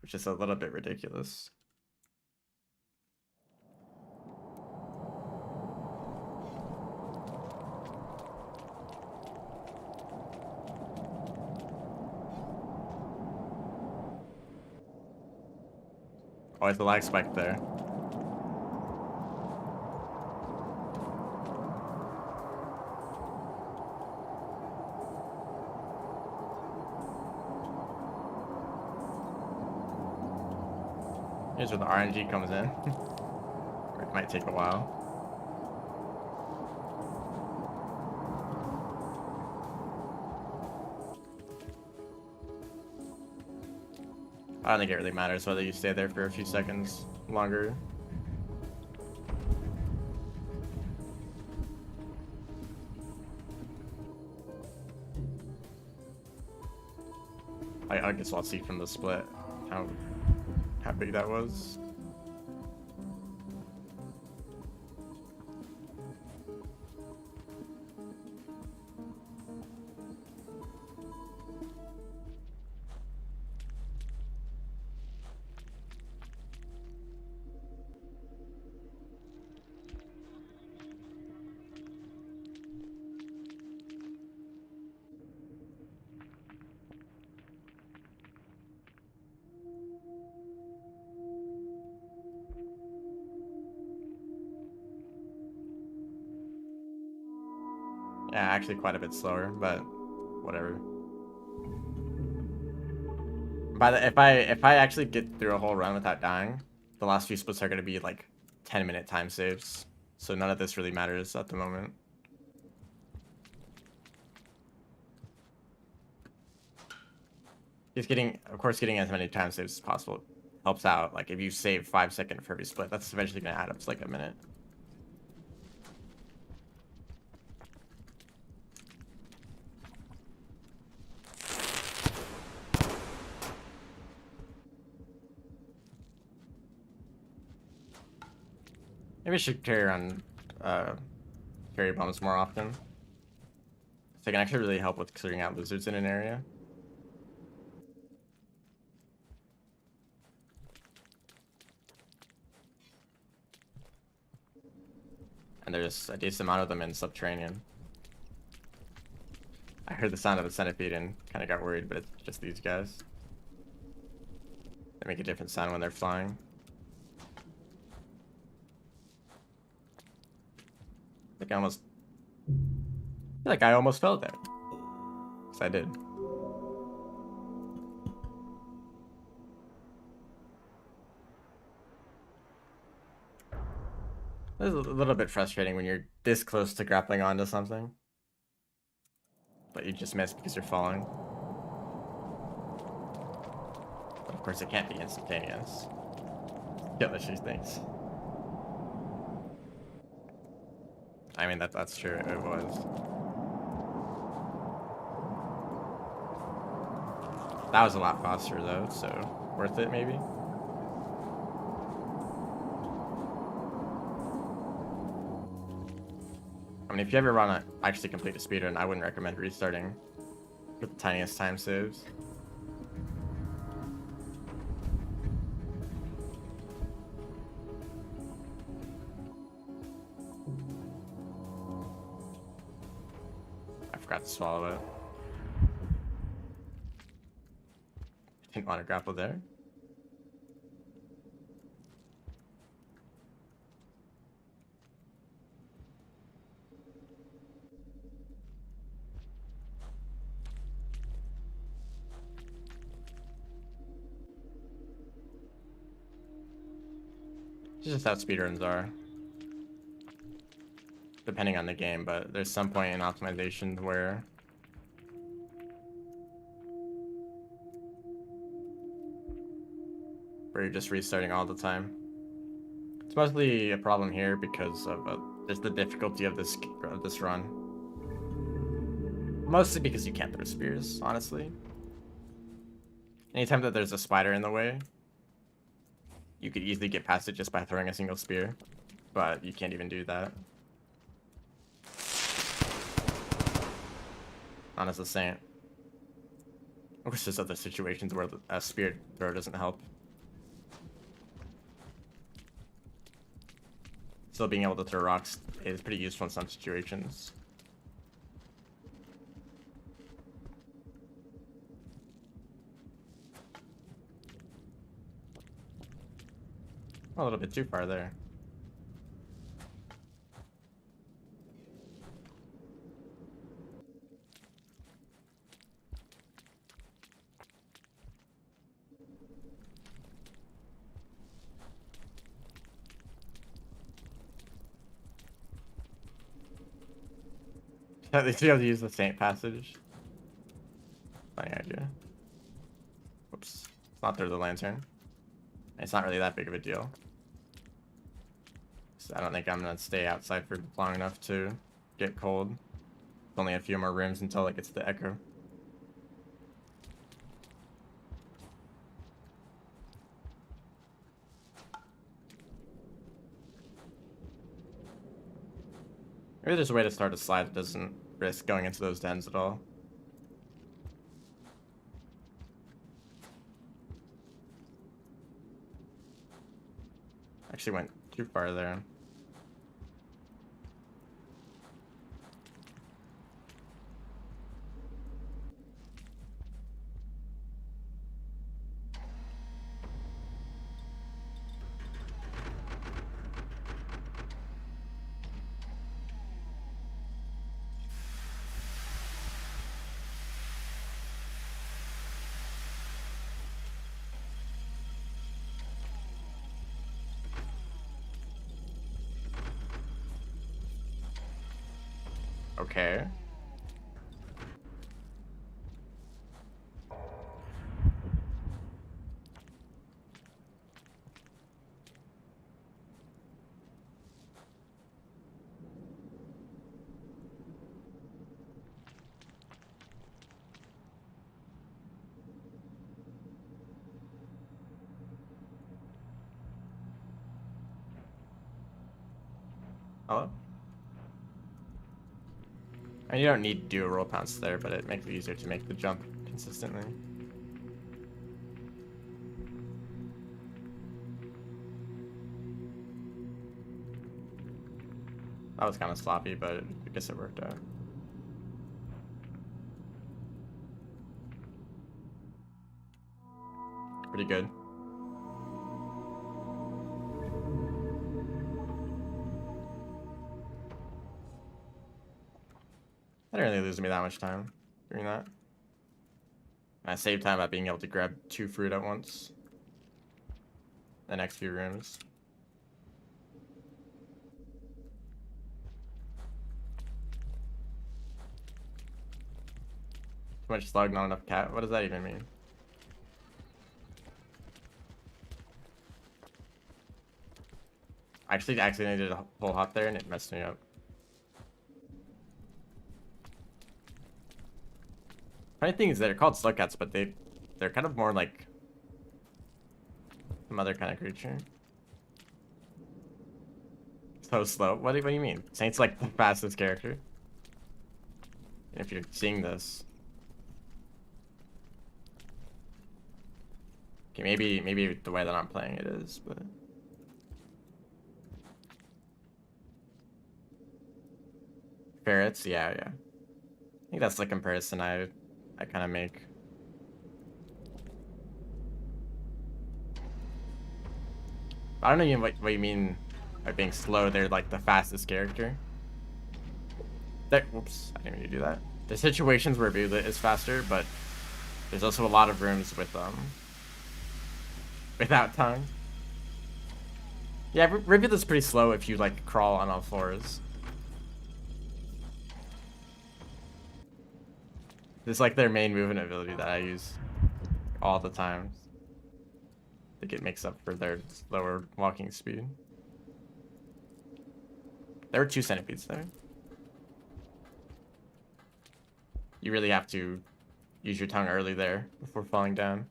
which is a little bit ridiculous. Oh, it's the lag spike there. Here's where the RNG comes in. It might take a while. I don't think it really matters whether you stay there for a few seconds longer. I guess I'll see from the split how big that was. Yeah, actually quite a bit slower, but whatever. If I actually get through a whole run without dying, the last few splits are gonna be like 10-minute time saves. So none of this really matters at the moment. Just of course, getting as many time saves as possible helps out. Like if you save 5 seconds for every split, that's eventually gonna add up to like a minute. Maybe I should carry around carry bombs more often. So they can actually really help with clearing out lizards in an area. And there's a decent amount of them in Subterranean. I heard the sound of a centipede and kind of got worried, but it's just these guys. They make a different sound when they're flying. I feel like I almost fell there. Yes, I did. It's a little bit frustrating when you're this close to grappling onto something, but you just miss because you're falling. But of course, it can't be instantaneous. Kill issue things. I mean, that's true. It was. That was a lot faster though, so worth it maybe. I mean, if you ever want to actually complete a speedrun, I wouldn't recommend restarting with the tiniest time saves. I forgot to swallow it. Didn't want to grapple there. It's just how speedruns are, depending on the game, but there's some point in optimization where you're just restarting all the time. It's mostly a problem here because of just the difficulty of this run. Mostly because you can't throw spears, honestly. Anytime that there's a spider in the way, you could easily get past it just by throwing a single spear, but you can't even do that. Honestly, Saint. Of course, there's other situations where a spear throw doesn't help. Still being able to throw rocks is pretty useful in some situations. A little bit too far there. At least you have to use the Saint passage. Funny idea. Whoops. It's not through the lantern. It's not really that big of a deal. So I don't think I'm gonna stay outside for long enough to get cold. Only a few more rooms until it gets the echo. Maybe there's a way to start a slide that doesn't risk going into those dens at all. Actually went too far there. Okay. Hello? And you don't need to do a roll pounce there, but it makes it easier to make the jump consistently. That was kind of sloppy, but I guess it worked out. Pretty good. I didn't really lose me that much time doing that. I saved time by being able to grab 2 fruit at once. The next few rooms. Too much slug, not enough cat. What does that even mean? I actually accidentally did a full hop there and it messed me up. Funny thing is they're called slug cats, but they're kind of more like some other kind of creature. So slow. What do you mean? Saint's like the fastest character. If you're seeing this. Okay, maybe the way that I'm playing it is, but ferrets, yeah. I think that's the comparison I kind of make. I don't know even what you mean by being slow. They're like the fastest character. Whoops, I didn't mean to do that. There's situations where Buglet is faster, but there's also a lot of rooms with without tongue. Yeah, Rivulet's pretty slow if you like crawl on all fours. It's like their main movement ability that I use all the time. I think it makes up for their slower walking speed. There were 2 centipedes there. You really have to use your tongue early there before falling down.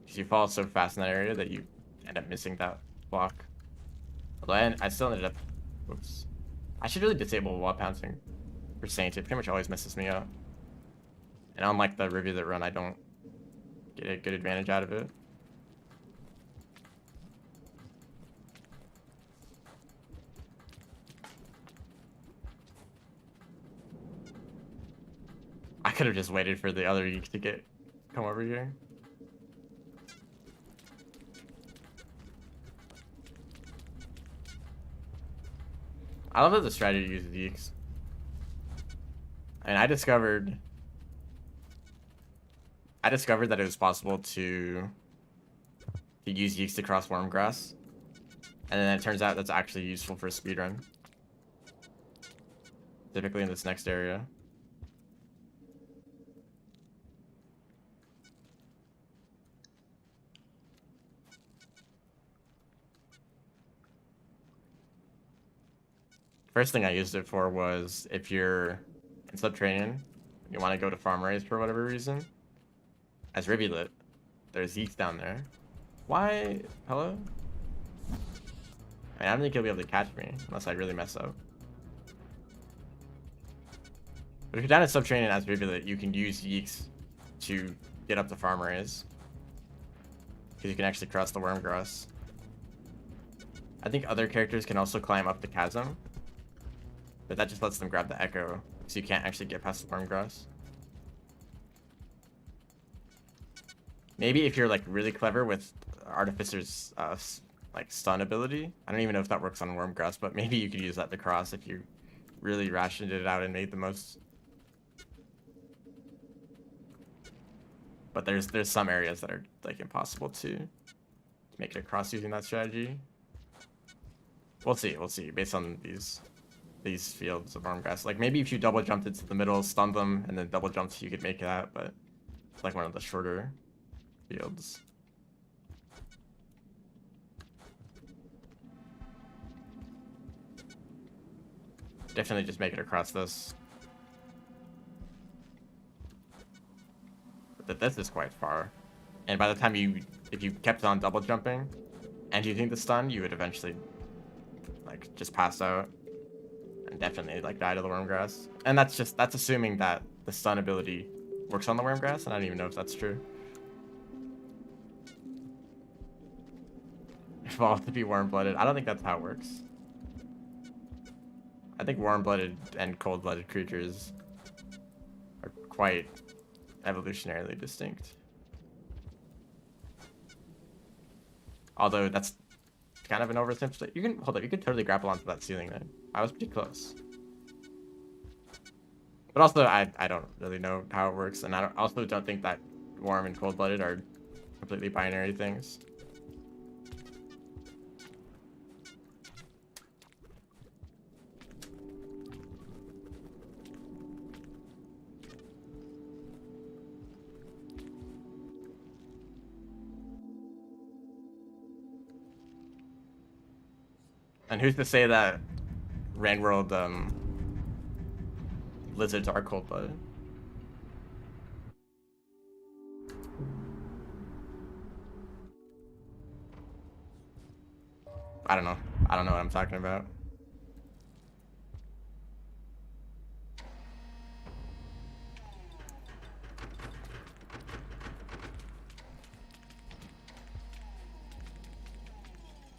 Because you fall so fast in that area that you end up missing that block. Although I still ended up... Whoops. I should really disable wall pouncing for Saint. It pretty much always messes me up. And unlike the Rivulet run, I don't get a good advantage out of it. I could have just waited for the other Yeek to come over here. I love that the strategy uses Yeeks. And I discovered that it was possible to use Yeeks to cross Wormgrass. And then it turns out that's actually useful for a speedrun. Typically in this next area. First thing I used it for was if you're in Subterranean, you want to go to Farm Raise for whatever reason. As Rivulet, there's Yeeks down there. Why? Hello? I don't think he'll be able to catch me unless I really mess up. But if you're down at Subterranean as Rivulet, you can use Yeeks to get up the Farm Raise. Because you can actually cross the Wormgrass. I think other characters can also climb up the chasm. But that just lets them grab the Echo, so you can't actually get past the Wormgrass. Maybe if you're like really clever with Artificer's like stun ability. I don't even know if that works on Wormgrass, but maybe you could use that to cross if you really rationed it out and made the most. But there's some areas that are like impossible to make it across using that strategy. We'll see based on these fields of Wormgrass. Like maybe if you double jumped into the middle, stunned them, and then double jumped, you could make that, but it's like one of the shorter fields. Definitely just make it across this. But this is quite far. And by the time if you kept on double jumping and using the stun, you would eventually like just pass out. And definitely like die to the Wormgrass. And that's assuming that the stun ability works on the Wormgrass, and I don't even know if that's true. Evolve to be warm-blooded. I don't think that's how it works. I think warm-blooded and cold-blooded creatures are quite evolutionarily distinct. Although that's kind of an oversimplification. You can totally grapple onto that ceiling then. I was pretty close. But also, I don't really know how it works, and I also don't think that warm and cold-blooded are completely binary things. And who's to say that Rain World lizards are cold-blooded? I don't know what I'm talking about.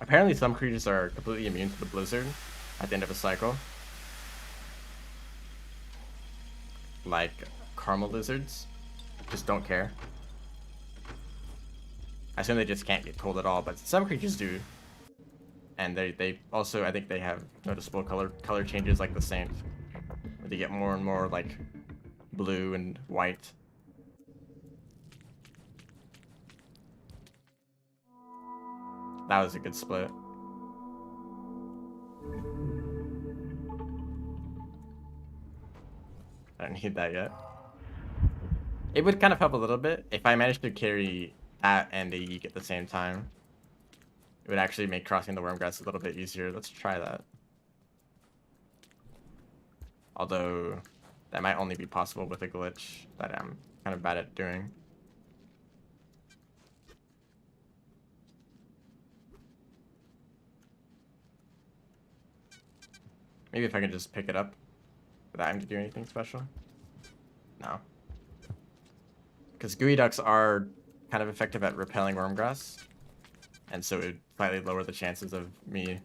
Apparently some creatures are completely immune to the blizzard at the end of a cycle. Like caramel lizards. Just don't care. I assume they just can't get cold at all, but some creatures do. And they also, I think they have noticeable color changes like the Saint. Where they get more and more like blue and white. That was a good split. I don't need that yet. It would kind of help a little bit if I managed to carry that and a Yeek at the same time. It would actually make crossing the Wormgrass a little bit easier. Let's try that. Although that might only be possible with a glitch that I'm kind of bad at doing. Maybe if I can just pick it up without having to do anything special. No. Because Geoducks are kind of effective at repelling Wormgrass. And so it would slightly lower the chances of me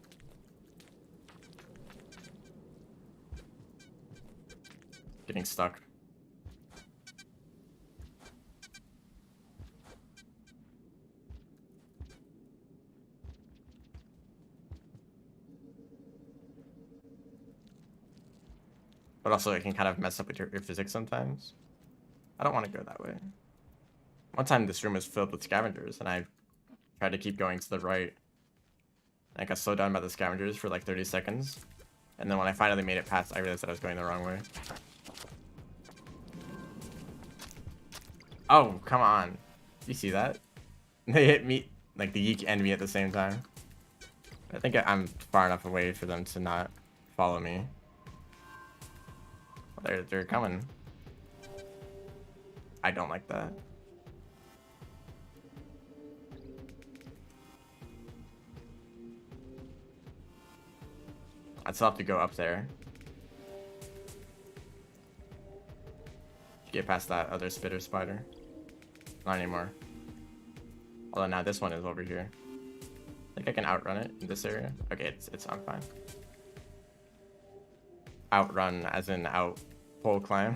getting stuck. But also it can kind of mess up with your physics sometimes. I don't want to go that way. One time this room was filled with scavengers and I tried to keep going to the right. I got slowed down by the scavengers for like 30 seconds. And then when I finally made it past, I realized that I was going the wrong way. Oh, come on. You see that? They hit me, like the Yeek and me at the same time. I think I'm far enough away for them to not follow me. They're coming. I don't like that. I'd still have to go up there. Get past that other spitter spider. Not anymore. Although now this one is over here. I think I can outrun it in this area. Okay, I'm fine. Outrun as in out pole climb.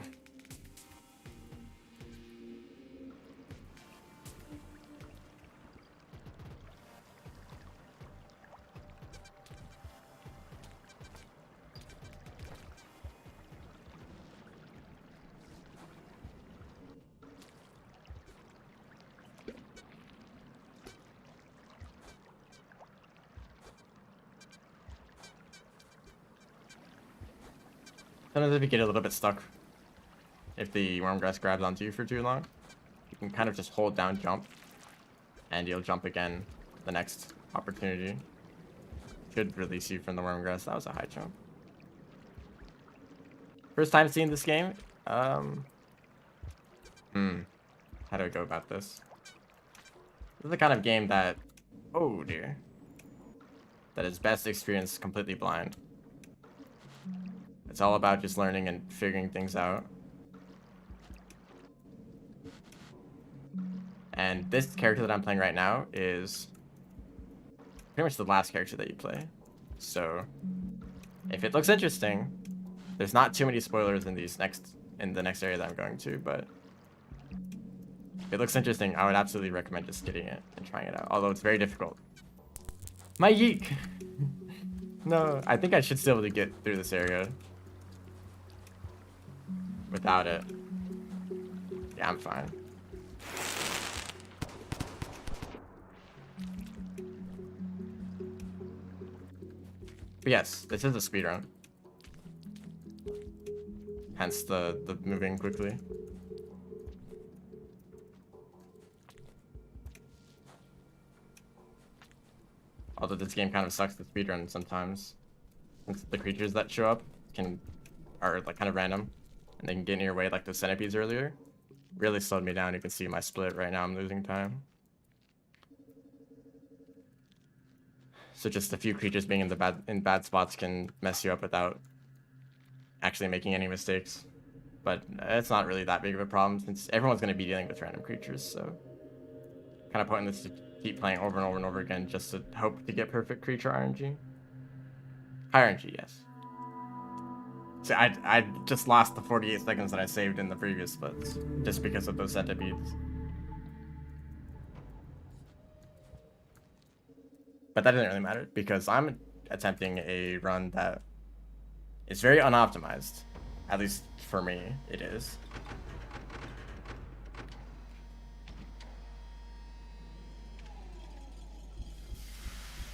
Sometimes if you get a little bit stuck, if the Wormgrass grabs onto you for too long, you can kind of just hold down jump, and you'll jump again the next opportunity. Should release you from the Wormgrass. That was a high jump. First time seeing this game. How do I go about this? This is the kind of game that, oh dear, that is best experienced completely blind. It's all about just learning and figuring things out. And this character that I'm playing right now is pretty much the last character that you play. So if it looks interesting, there's not too many spoilers in the next area that I'm going to, but if it looks interesting, I would absolutely recommend just getting it and trying it out. Although it's very difficult. My Yeek! No, I think I should still be able to get through this area without it. Yeah, I'm fine. But yes, this is a speedrun. Hence the moving quickly. Although this game kind of sucks to speedrun sometimes. Since the creatures that show up are like kind of random. And they can get in your way like the centipedes earlier. Really slowed me down. You can see my split right now. I'm losing time. So just a few creatures being in bad spots can mess you up without actually making any mistakes. But it's not really that big of a problem since everyone's going to be dealing with random creatures. So kind of pointless keep playing over and over and over again just to hope to get perfect creature RNG. High RNG, yes. See, I just lost the 48 seconds that I saved in the previous splits just because of those centipedes. But that didn't really matter because I'm attempting a run that is very unoptimized. At least for me, it is.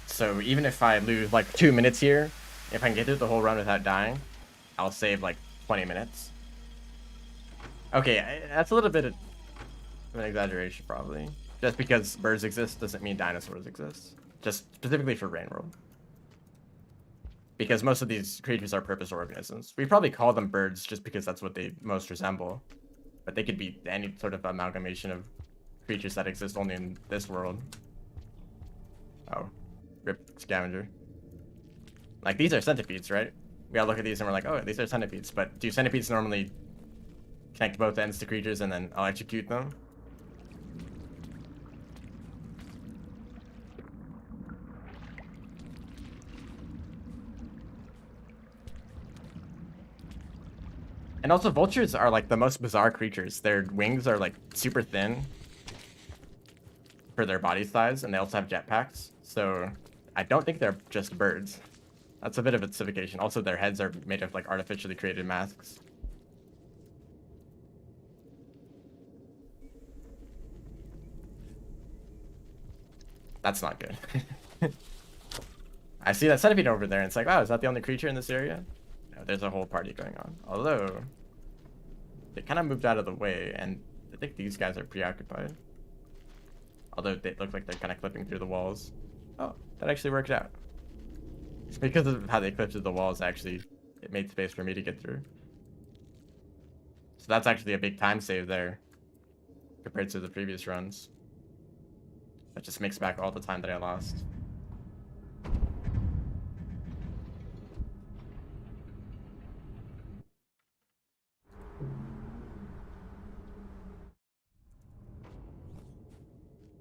So even if I lose like 2 minutes here, if I can get through the whole run without dying, I'll save like 20 minutes. Okay, that's a little bit of an exaggeration probably. Just because birds exist doesn't mean dinosaurs exist. Just specifically for Rain World. Because most of these creatures are purpose organisms. We probably call them birds just because that's what they most resemble. But they could be any sort of amalgamation of creatures that exist only in this world. Oh, rip scavenger. Like, these are centipedes, right? We all look at these and we're like, oh, these are centipedes. But do centipedes normally connect both ends to creatures and then I'll execute them? And also, vultures are like the most bizarre creatures. Their wings are like super thin for their body size, and they also have jetpacks. So I don't think they're just birds. That's a bit of a civication. Also, their heads are made of like artificially created masks. That's not good. I see that centipede over there, and it's like, wow, is that the only creature in this area? No, there's a whole party going on. Although, they kind of moved out of the way, and I think these guys are preoccupied. Although they look like they're kind of clipping through the walls. Oh, that actually worked out. It's because of how they clipped through the walls, actually, it made space for me to get through. So that's actually a big time save there, compared to the previous runs. That just makes back all the time that I lost.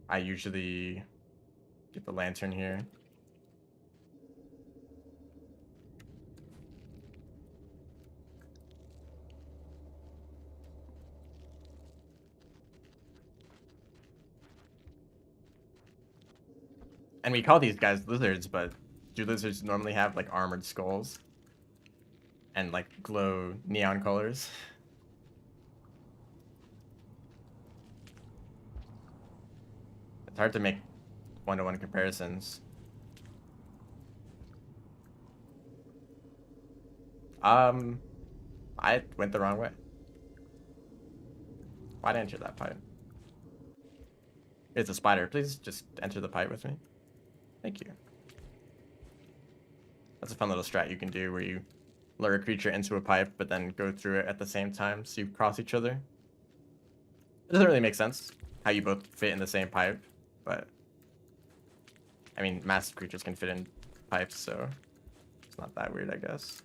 I usually get the lantern here. And we call these guys lizards, but do lizards normally have like armored skulls? And like glow neon colors? It's hard to make one-to-one comparisons. I went the wrong way. Why'd I enter that pipe? It's a spider. Please just enter the pipe with me. Thank you. That's a fun little strat you can do where you lure a creature into a pipe, but then go through it at the same time so you cross each other. It doesn't really make sense how you both fit in the same pipe, but I mean, massive creatures can fit in pipes, so it's not that weird, I guess.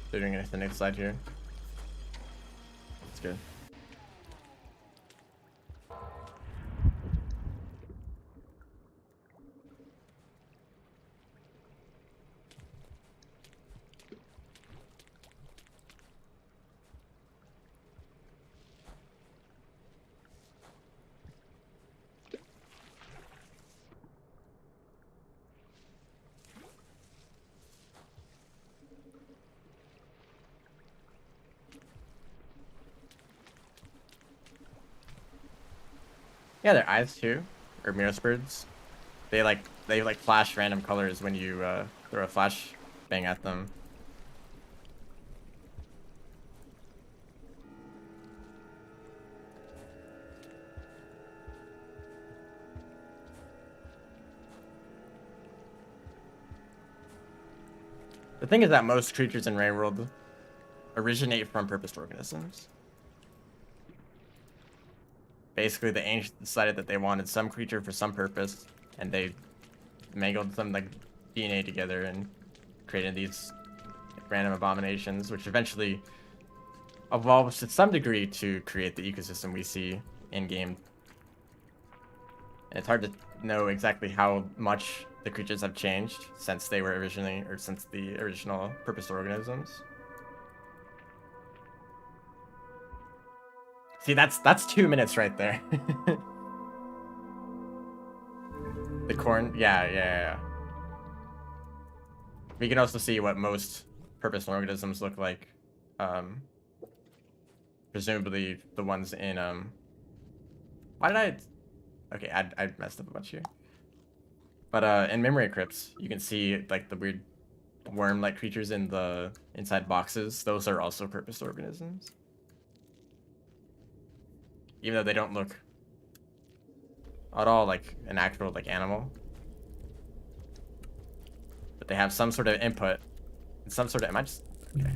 They're doing it at the next side here. That's good. Yeah, their eyes too, or Mirrorspirds. They like flash random colors when you throw a flash bang at them. The thing is that most creatures in Rain World originate from purposed organisms. Basically, the ancients decided that they wanted some creature for some purpose, and they mangled some like DNA together and created these random abominations, which eventually evolves to some degree to create the ecosystem we see in game. And it's hard to know exactly how much the creatures have changed since they were originally, or since the original purposed organisms. See, that's 2 minutes right there. The corn, yeah. We can also see what most purposed organisms look like. Presumably the ones in why did I? Okay, I messed up a bunch here. But in memory crypts, you can see like the weird worm-like creatures in the inside boxes. Those are also purposed organisms. Even though they don't look at all like an actual like animal. But they have some sort of input. Some sort of, am I just, okay.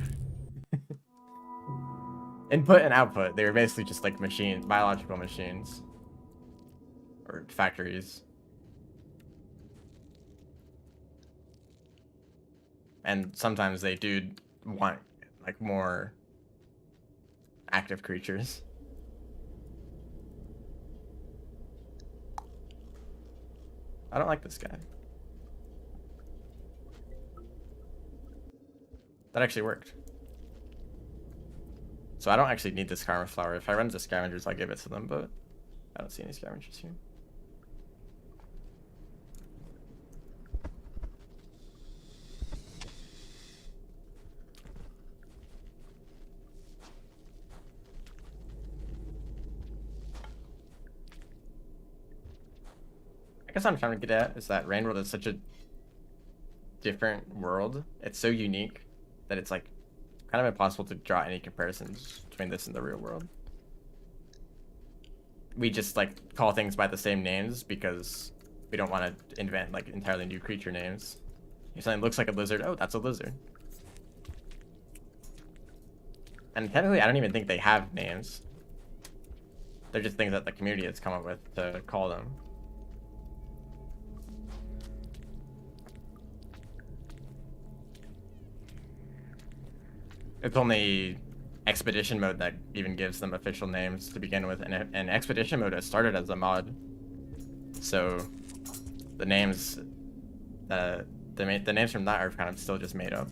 Input and output. They were basically just like machines, biological machines. Or factories. And sometimes they do want like more active creatures. I don't like this guy. That actually worked. So I don't actually need this karma flower. If I run into scavengers, I'll give it to them, but I don't see any scavengers here. I guess what I'm trying to get at is that Rain World is such a different world. It's so unique that it's like kind of impossible to draw any comparisons between this and the real world. We just like call things by the same names because we don't want to invent like entirely new creature names. If something looks like a lizard, oh, that's a lizard. And technically, I don't even think they have names. They're just things that the community has come up with to call them. It's only expedition mode that even gives them official names to begin with, and expedition mode has started as a mod, so the names, the names from that are kind of still just made up.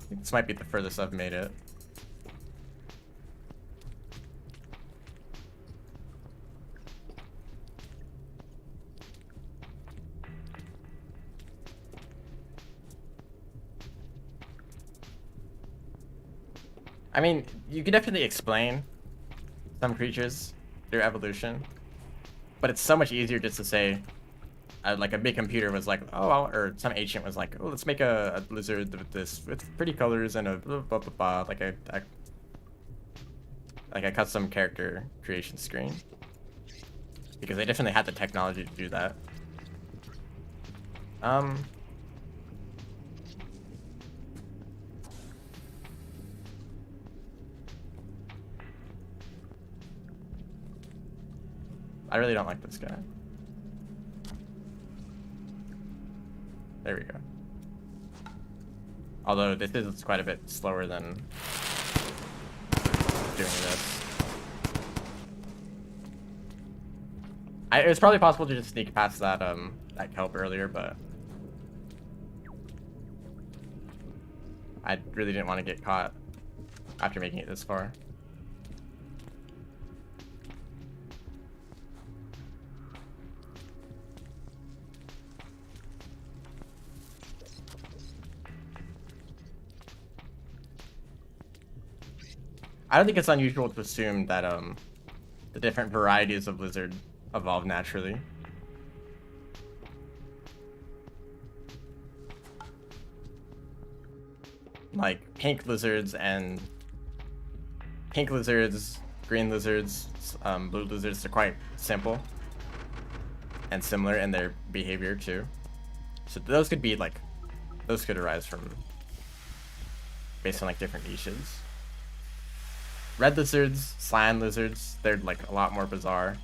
This might be the furthest I've made it. I mean, you could definitely explain some creatures through evolution, but it's so much easier just to say, like a big computer was like, oh, or some ancient was like, oh, let's make a lizard with pretty colors and a blah blah blah, blah like a custom character creation screen, because they definitely had the technology to do that. I really don't like this guy. There we go. Although this is quite a bit slower than doing this. It was probably possible to just sneak past that that kelp earlier, but I really didn't want to get caught after making it this far. I don't think it's unusual to assume that the different varieties of lizard evolve naturally. like pink lizards, green lizards, blue lizards are quite simple and similar in their behavior too. So those could be like, those could arise from based on like different niches. Red lizards, cyan lizards, they're like a lot more bizarre.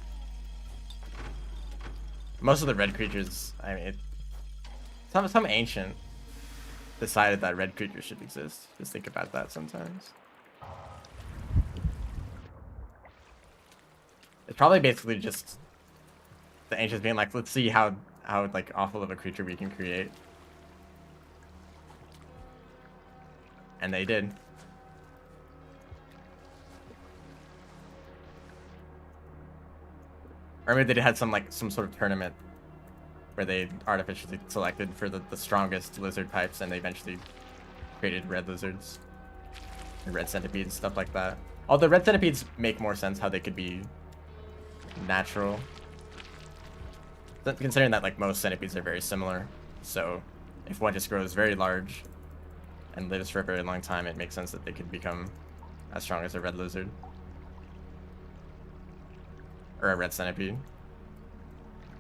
Most of the red creatures, I mean, some ancient decided that red creatures should exist. Just think about that sometimes. It's probably basically just the ancients being like, let's see how like awful of a creature we can create. And they did. Or maybe they had some sort of tournament where they artificially selected for the strongest lizard types, and they eventually created red lizards and red centipedes, stuff like that. Although red centipedes make more sense how they could be natural, considering that like most centipedes are very similar. So if one just grows very large and lives for a very long time, it makes sense that they could become as strong as a red lizard or a red centipede.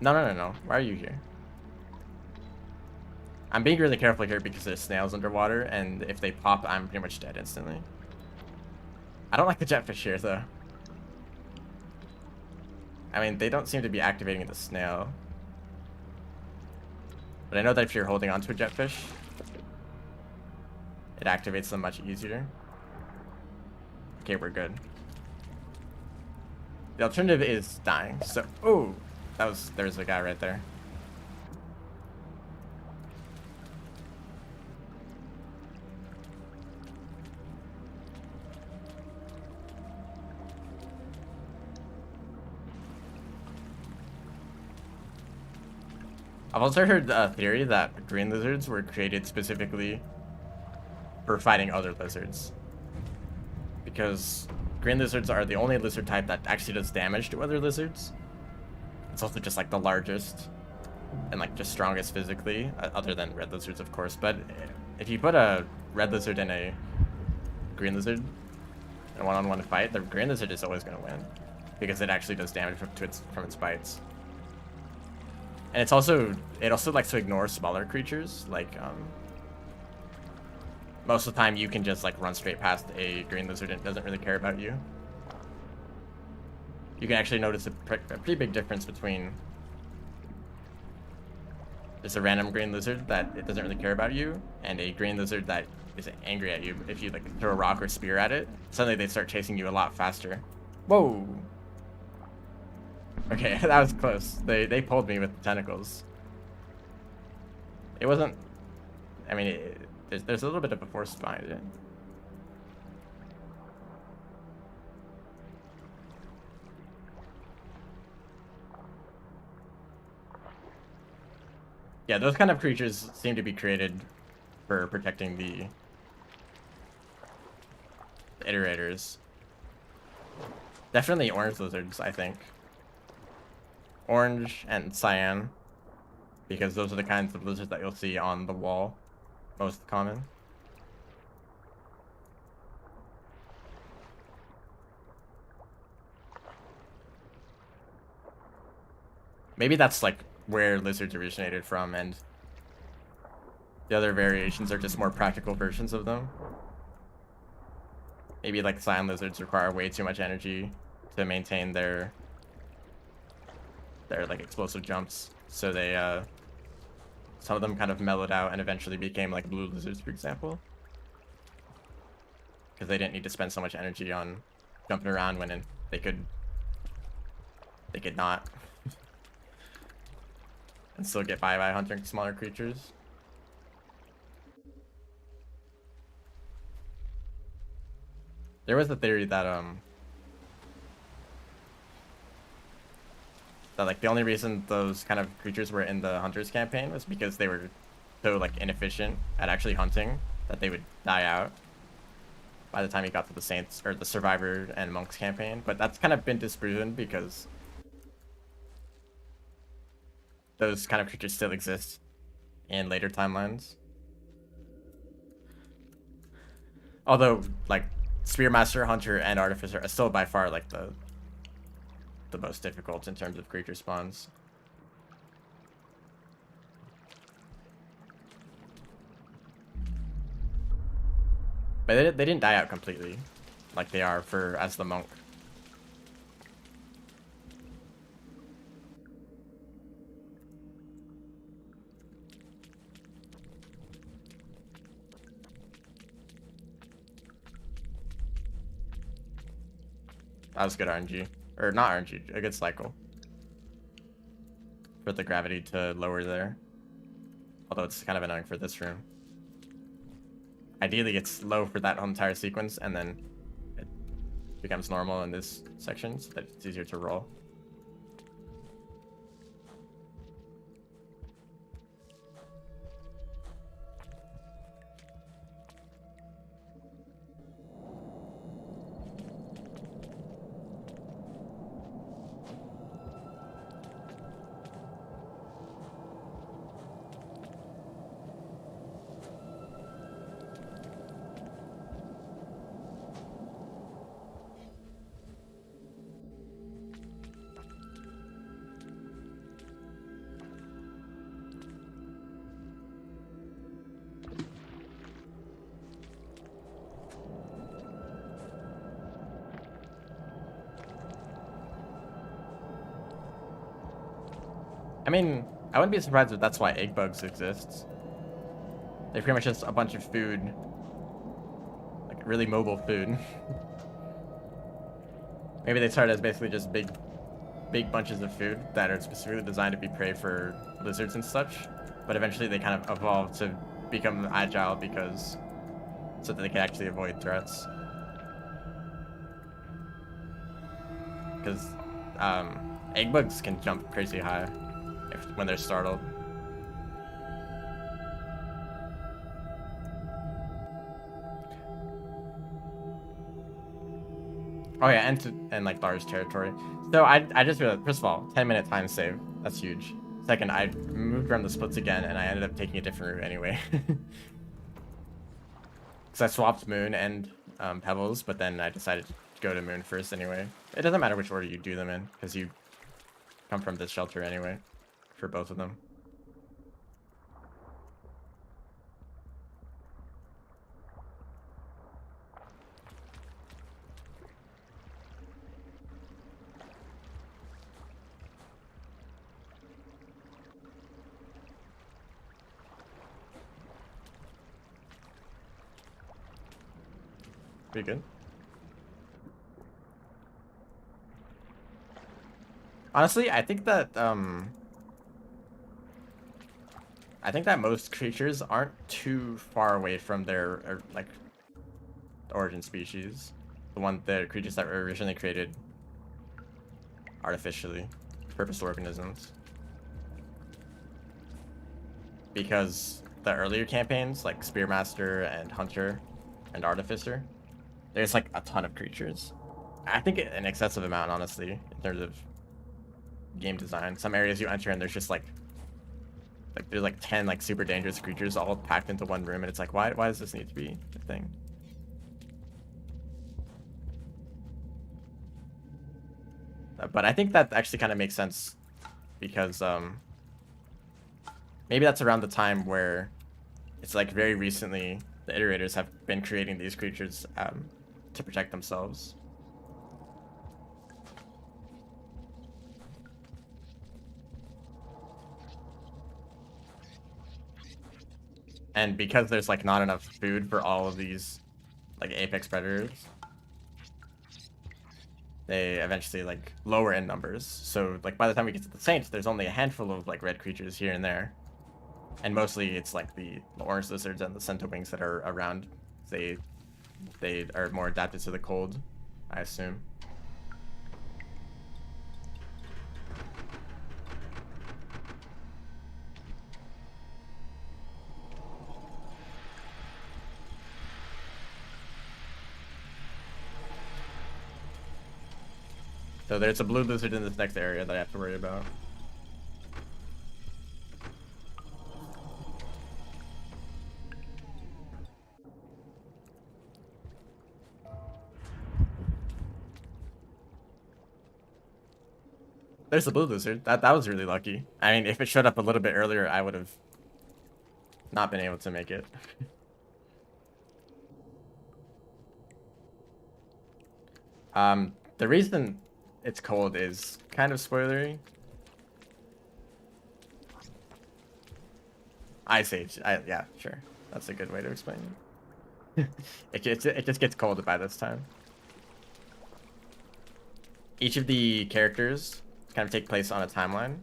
No. Why are you here? I'm being really careful here because there's snails underwater, and if they pop, I'm pretty much dead instantly. I don't like the jetfish here, though. I mean, they don't seem to be activating the snail. But I know that if you're holding onto a jetfish, it activates them much easier. Okay, we're good. The alternative is dying, so... Oh! There's a guy right there. I've also heard a theory that green lizards were created specifically for fighting other lizards. Because green lizards are the only lizard type that actually does damage to other lizards. It's also just like the largest and like just strongest physically, other than red lizards, of course. But if you put a red lizard and a green lizard in a one-on-one fight, the green lizard is always going to win because it actually does damage from its bites. And it also likes to ignore smaller creatures. Like most of the time, you can just like run straight past a green lizard and it doesn't really care about you. You can actually notice a pretty big difference between just a random green lizard that it doesn't really care about you and a green lizard that is angry at you. If you like throw a rock or spear at it, suddenly they start chasing you a lot faster. Whoa! Okay, that was close. They pulled me with the tentacles. It wasn't... I mean, there's a little bit of a force behind it. Yeah, those kind of creatures seem to be created for protecting the iterators. Definitely orange lizards, I think. Orange and cyan, because those are the kinds of lizards that you'll see on the wall, most common. Maybe that's like where lizards originated from, and the other variations are just more practical versions of them. Maybe like cyan lizards require way too much energy to maintain their like explosive jumps, so they some of them kind of mellowed out and eventually became like blue lizards, for example, because they didn't need to spend so much energy on jumping around when they could not and still get by hunting smaller creatures. There was a theory that like the only reason those kind of creatures were in the Hunters campaign was because they were so like inefficient at actually hunting that they would die out by the time you got to the Saints or the Survivor and Monks campaign. But that's kind of been disproven because those kind of creatures still exist in later timelines. Although, like, Spearmaster, Hunter, and Artificer are still by far, like, the most difficult in terms of creature spawns. But they didn't die out completely, like they are for as the monk. That was good RNG. Or not RNG, a good cycle. For the gravity to lower there. Although it's kind of annoying for this room. Ideally it's low for that whole entire sequence, and then it becomes normal in this section so that it's easier to roll. I mean, I wouldn't be surprised if that's why egg bugs exist. They're pretty much just a bunch of food. Like, really mobile food. Maybe they started as basically just big bunches of food that are specifically designed to be prey for lizards and such. But eventually they kind of evolved to become agile because... so that they can actually avoid threats. Because egg bugs can jump crazy high when they're startled. Oh yeah, and like Lars territory. So I just realized, first of all, 10-minute time save. That's huge. Second, I moved around the splits again, and I ended up taking a different route anyway. Because I swapped Moon and Pebbles, but then I decided to go to Moon first anyway. It doesn't matter which order you do them in, because you come from this shelter anyway, for both of them. Pretty good. Honestly, I think that most creatures aren't too far away from their like origin species. The creatures that were originally created artificially, purpose organisms. Because the earlier campaigns, like Spearmaster and Hunter and Artificer, there's like a ton of creatures. I think an excessive amount, honestly, in terms of game design. Some areas you enter and there's just like there's like 10 like super dangerous creatures all packed into one room, and it's like, why does this need to be a thing? But I think that actually kind of makes sense because maybe that's around the time where it's like very recently the iterators have been creating these creatures to protect themselves. And because there's like not enough food for all of these like apex predators, they eventually like lower in numbers. So like by the time we get to the Saints, there's only a handful of like red creatures here and there. And mostly it's like the orange lizards and the centowings that are around. They are more adapted to the cold, I assume. So there's a blue lizard in this next area that I have to worry about. There's the blue lizard. That was really lucky. I mean, if it showed up a little bit earlier, I would have not been able to make it. The reason it's cold is kind of spoilery. Ice Age. Yeah, sure. That's a good way to explain it. It just gets cold by this time. Each of the characters kind of take place on a timeline.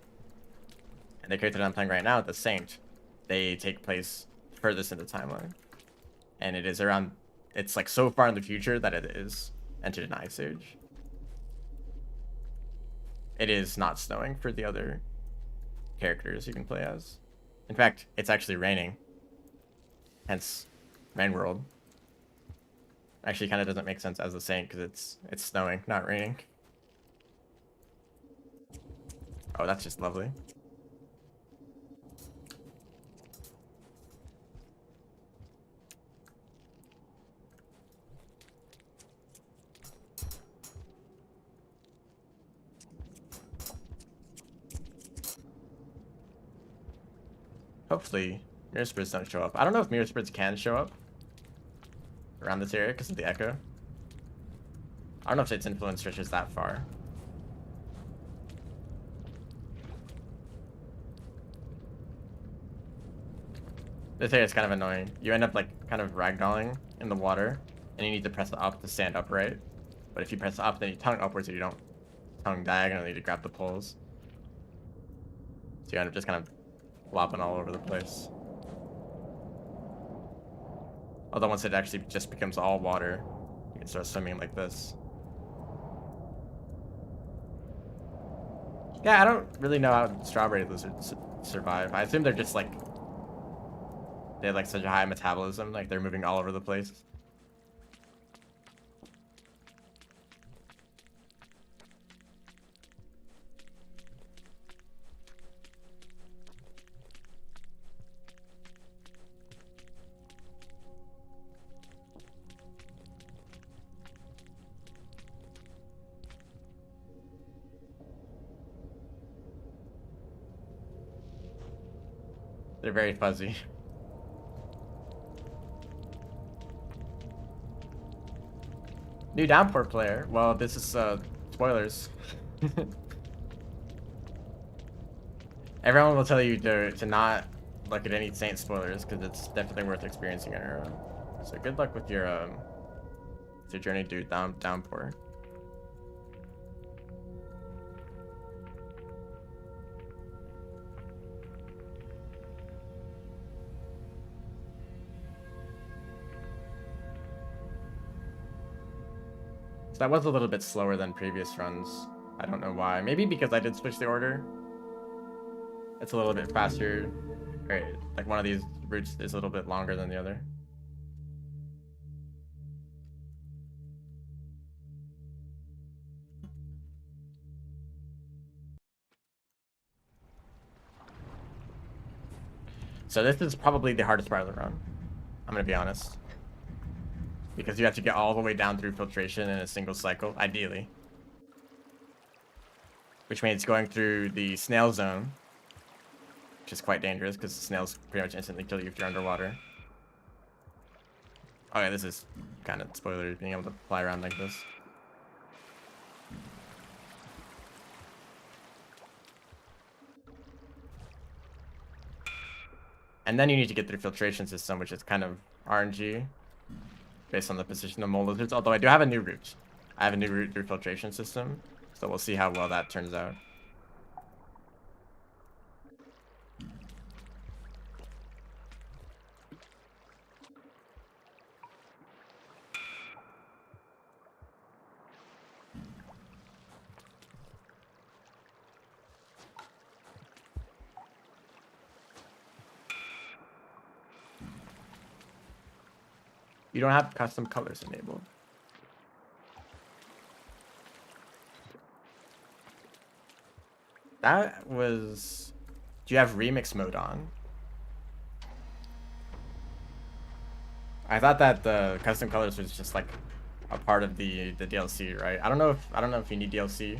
And the character that I'm playing right now, the Saint, they take place furthest in the timeline. And it is around, it's like so far in the future that it is entered in Ice Age. It is not snowing for the other characters you can play as. In fact, it's actually raining. Hence, Rain World. Actually, kind of doesn't make sense as the Saint because it's snowing, not raining. Oh, that's just lovely. Hopefully, mirror spirits don't show up. I don't know if mirror spirits can show up around this area because of the echo. I don't know if its influence stretches that far. This area is kind of annoying. You end up like kind of ragdolling in the water, and you need to press up to stand upright. But if you press up, then you tongue upwards, so you don't tongue diagonally to grab the poles. So you end up just kind of flopping all over the place. Although once it actually just becomes all water, you can start swimming like this. Yeah, I don't really know how strawberry lizards survive. I assume they're just like, they have like such a high metabolism, like they're moving all over the place. They're very fuzzy. New Downpour player. Well, this is spoilers. Everyone will tell you to not look at any Saint spoilers because it's definitely worth experiencing on your own. So good luck with your journey to Downpour. So that was a little bit slower than previous runs. I don't know why. Maybe because I did switch the order. It's a little bit faster. Or like one of these routes is a little bit longer than the other. So this is probably the hardest part of the run. I'm gonna be honest. Because you have to get all the way down through filtration in a single cycle, ideally. Which means going through the snail zone, which is quite dangerous because the snails pretty much instantly kill you if you're underwater. Oh yeah, this is kind of spoiler, being able to fly around like this. And then you need to get through filtration system, which is kind of RNG. Based on the position of mole lizards, although I do have a new route. I have a new route through filtration system, so we'll see how well that turns out. You don't have custom colors enabled. That was... Do you have remix mode on? I thought that the custom colors was just like a part of the DLC, right? I don't know if you need DLC.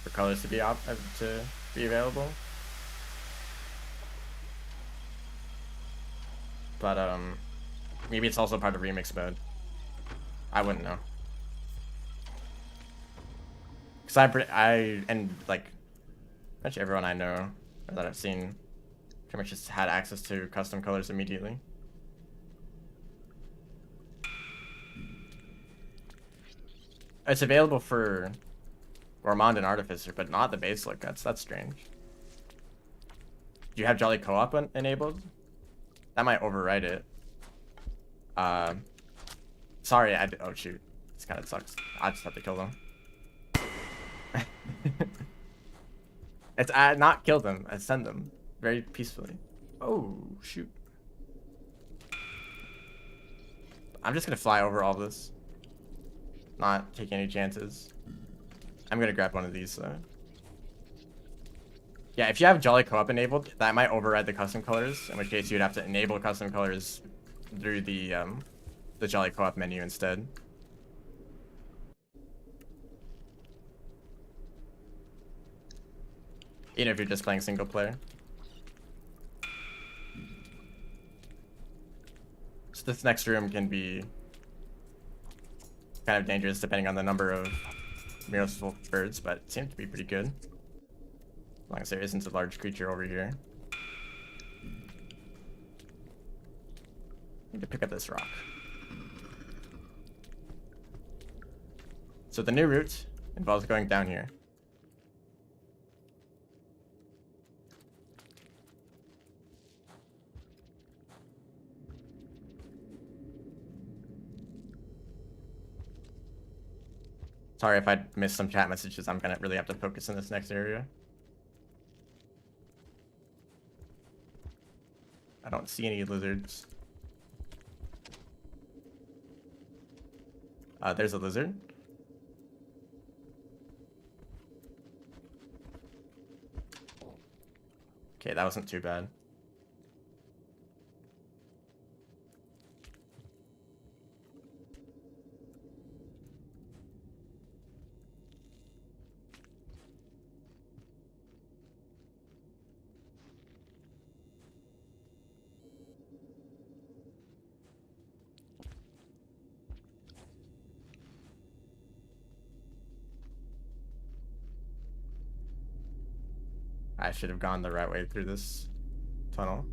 for colors to be available. But maybe it's also part of remix mode. I wouldn't know. Cause and like pretty much everyone I know or that I've seen pretty much just had access to custom colors immediately. It's available for Gourmand and Artificer, but not the base look. That's strange. Do you have Jolly Co-op enabled? That might override it. Sorry, oh shoot. This kind of sucks. I just have to kill them. It's not kill them, I send them very peacefully. Oh shoot. I'm just gonna fly over all this. Not take any chances. I'm gonna grab one of these though. Yeah, if you have Jolly Co-op enabled, that might override the custom colors, in which case you'd have to enable custom colors through the Jolly Co-op menu instead. Even if you're just playing single player. So this next room can be kind of dangerous depending on the number of Merciful birds, but it seems to be pretty good. As long as there isn't a large creature over here. Need to pick up this rock. So the new route involves going down here. Sorry if I missed some chat messages. I'm gonna really have to focus in this next area. I don't see any lizards. There's a lizard. Okay, that wasn't too bad. I should have gone the right way through this tunnel.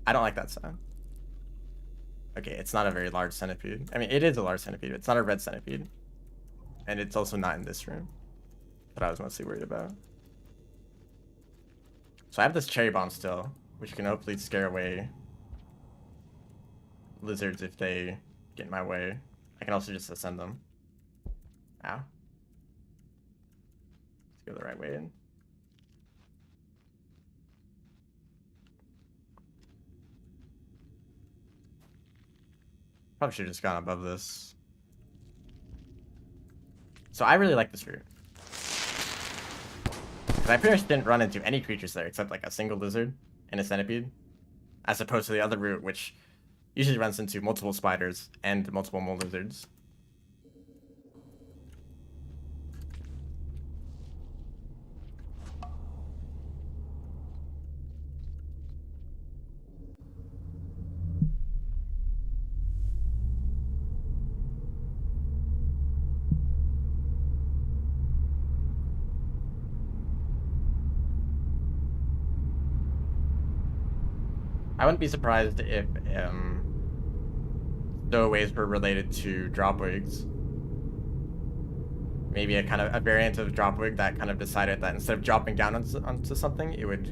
I don't like that sound. Okay, it's not a very large centipede. I mean, it is a large centipede. It's not a red centipede. And it's also not in this room that I was mostly worried about. So I have this cherry bomb still, which can hopefully scare away lizards if they get in my way. I can also just ascend them. Ow. Go the right way in. Probably should have just gone above this. So I really like this route. Because I pretty much didn't run into any creatures there except like a single lizard and a centipede. As opposed to the other route, which usually runs into multiple spiders and multiple mole lizards. I wouldn't be surprised if stowaways were related to dropwigs. Maybe a variant of dropwig that kind of decided that instead of dropping down onto something, it would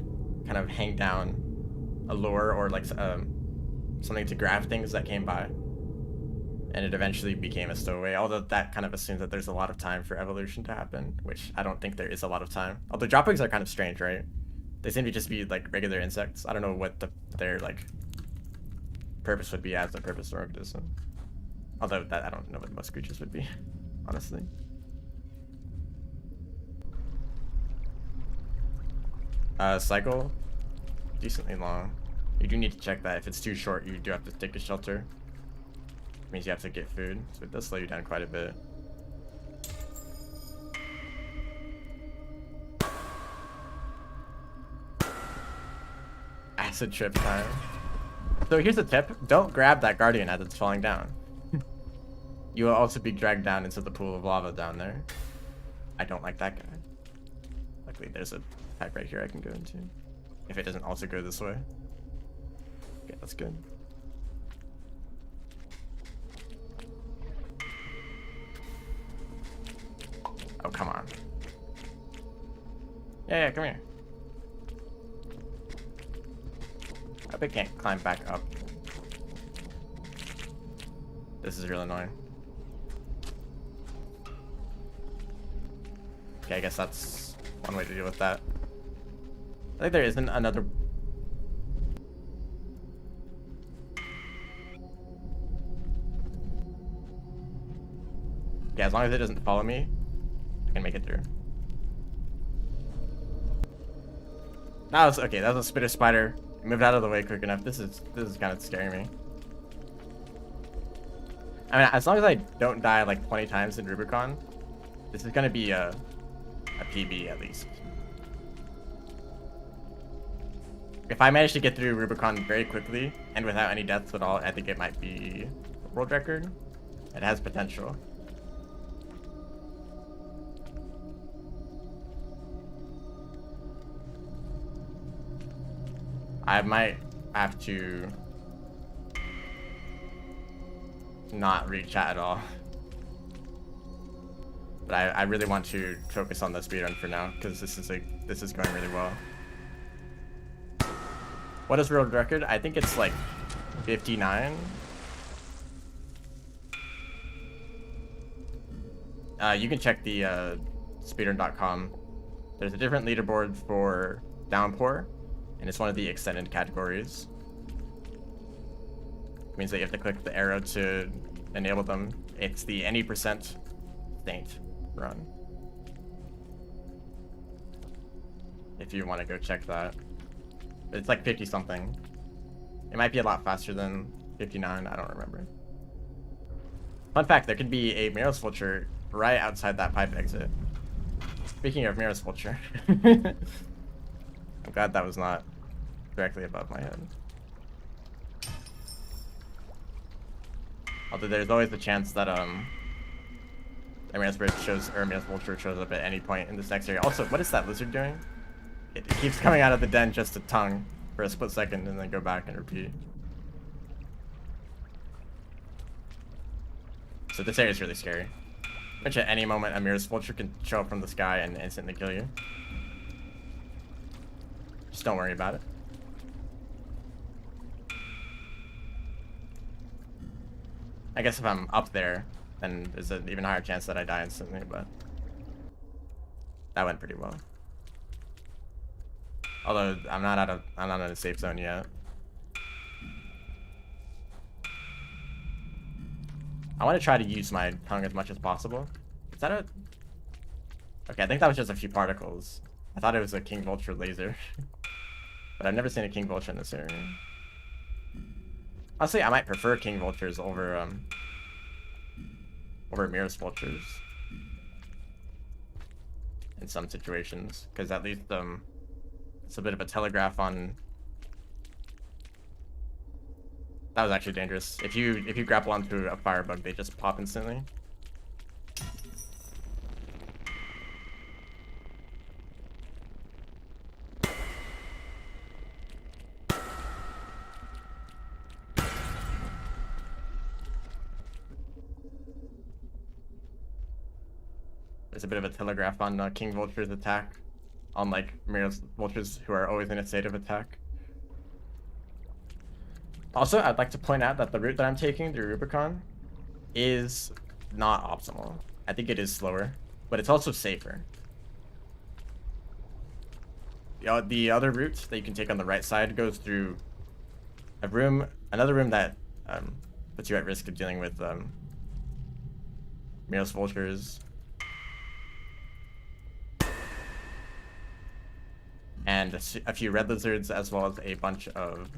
kind of hang down a lure or like something to grab things that came by. And it eventually became a stowaway, although that kind of assumes that there's a lot of time for evolution to happen, which I don't think there is a lot of time. Although dropwigs are kind of strange, right? They seem to just be like regular insects. I don't know what their like purpose would be as a purpose organism. Although that I don't know what most creatures would be, honestly. Cycle, decently long. You do need to check that. If it's too short, you do have to take a shelter. It means you have to get food, so it does slow you down quite a bit. Acid trip time. So here's a tip. Don't grab that guardian as it's falling down. You will also be dragged down into the pool of lava down there. I don't like that guy. Luckily there's a pipe right here I can go into. If it doesn't also go this way. Okay, that's good. Oh, come on. Yeah, come here. I hope I can't climb back up. This is really annoying. Okay, I guess that's one way to deal with that. I think there isn't another... Yeah, as long as it doesn't follow me, I can make it through. That was okay. That was a spitter spider. It moved out of the way quick enough. This is kind of scaring me. I mean, as long as I don't die like 20 times in Rubicon, this is gonna be a PB at least. If I manage to get through Rubicon very quickly and without any deaths at all, I think it might be a world record. It has potential. I might have to not read chat at all. But I really want to focus on the speedrun for now, because this is going really well. What is world record? I think it's like 59. You can check the speedrun.com. There's a different leaderboard for Downpour, and it's one of the extended categories. It means that you have to click the arrow to enable them. It's the any percent Saint run. If you want to go check that. It's like 50 something. It might be a lot faster than 59, I don't remember. Fun fact, there could be a Meros Vulture right outside that pipe exit. Speaking of Meros Vulture. I'm glad that was not directly above my head. Although there's always the chance that Meros Vulture shows up at any point in this next area. Also, what is that lizard doing? It keeps coming out of the den just to tongue for a split second and then go back and repeat. So this area is really scary. Which at any moment a Meros Vulture can show up from the sky and instantly kill you. Just don't worry about it. I guess if I'm up there, then there's an even higher chance that I die instantly, but that went pretty well. Although I'm not in a safe zone yet. I want to try to use my tongue as much as possible. Is that a... Okay, I think that was just a few particles. I thought it was a King Vulture laser. But I've never seen a King Vulture in this area. Honestly, I might prefer King Vultures over Meros Vultures. In some situations. Because at least, it's a bit of a telegraph on... That was actually dangerous. If you grapple onto a firebug, they just pop instantly. There's a bit of a telegraph on King Vulture's attack. Unlike Meros Vultures, who are always in a state of attack. Also, I'd like to point out that the route that I'm taking through Rubicon is not optimal. I think it is slower, but it's also safer. The other route that you can take on the right side goes through another room that puts you at risk of dealing with Meros Vultures. And a few red lizards, as well as a bunch of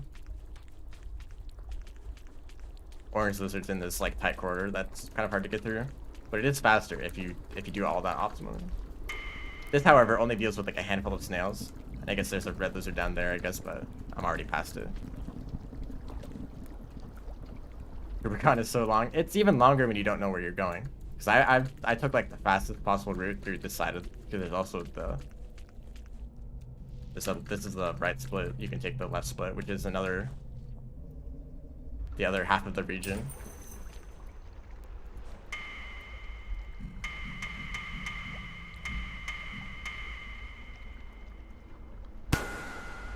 orange lizards in this like tight corridor that's kind of hard to get through. But it is faster if you do all that optimally. This, however, only deals with like a handful of snails. And I guess there's a red lizard down there, I guess, but I'm already past it. Rubicon is so long. It's even longer when you don't know where you're going. Because I took like the fastest possible route through this side of, because there's also the this is the right split. You can take the left split, which is the other half of the region.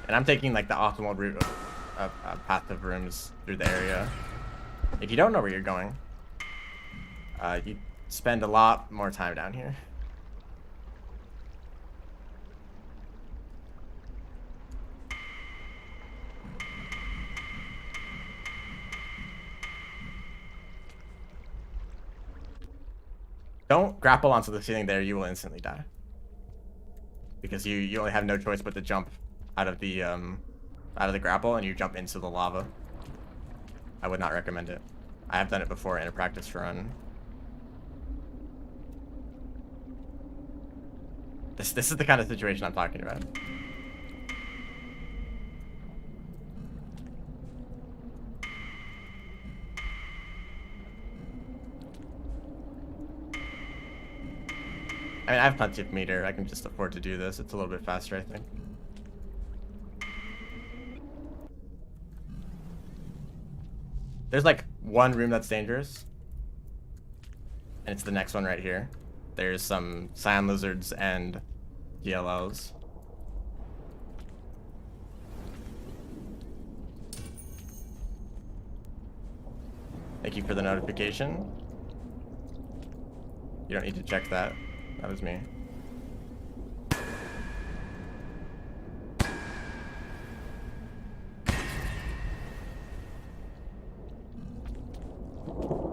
And I'm taking like the optimal route of path of rooms through the area. If you don't know where you're going, you spend a lot more time down here. Don't grapple onto the ceiling there, you will instantly die. Because you only have no choice but to jump out of the grapple, and you jump into the lava. I would not recommend it. I have done it before in a practice run. This is the kind of situation I'm talking about. I mean, I have plenty of meter. I can just afford to do this. It's a little bit faster, I think. There's like one room that's dangerous. And it's the next one right here. There's some cyan lizards and DLLs. Thank you for the notification. You don't need to check that. That was me.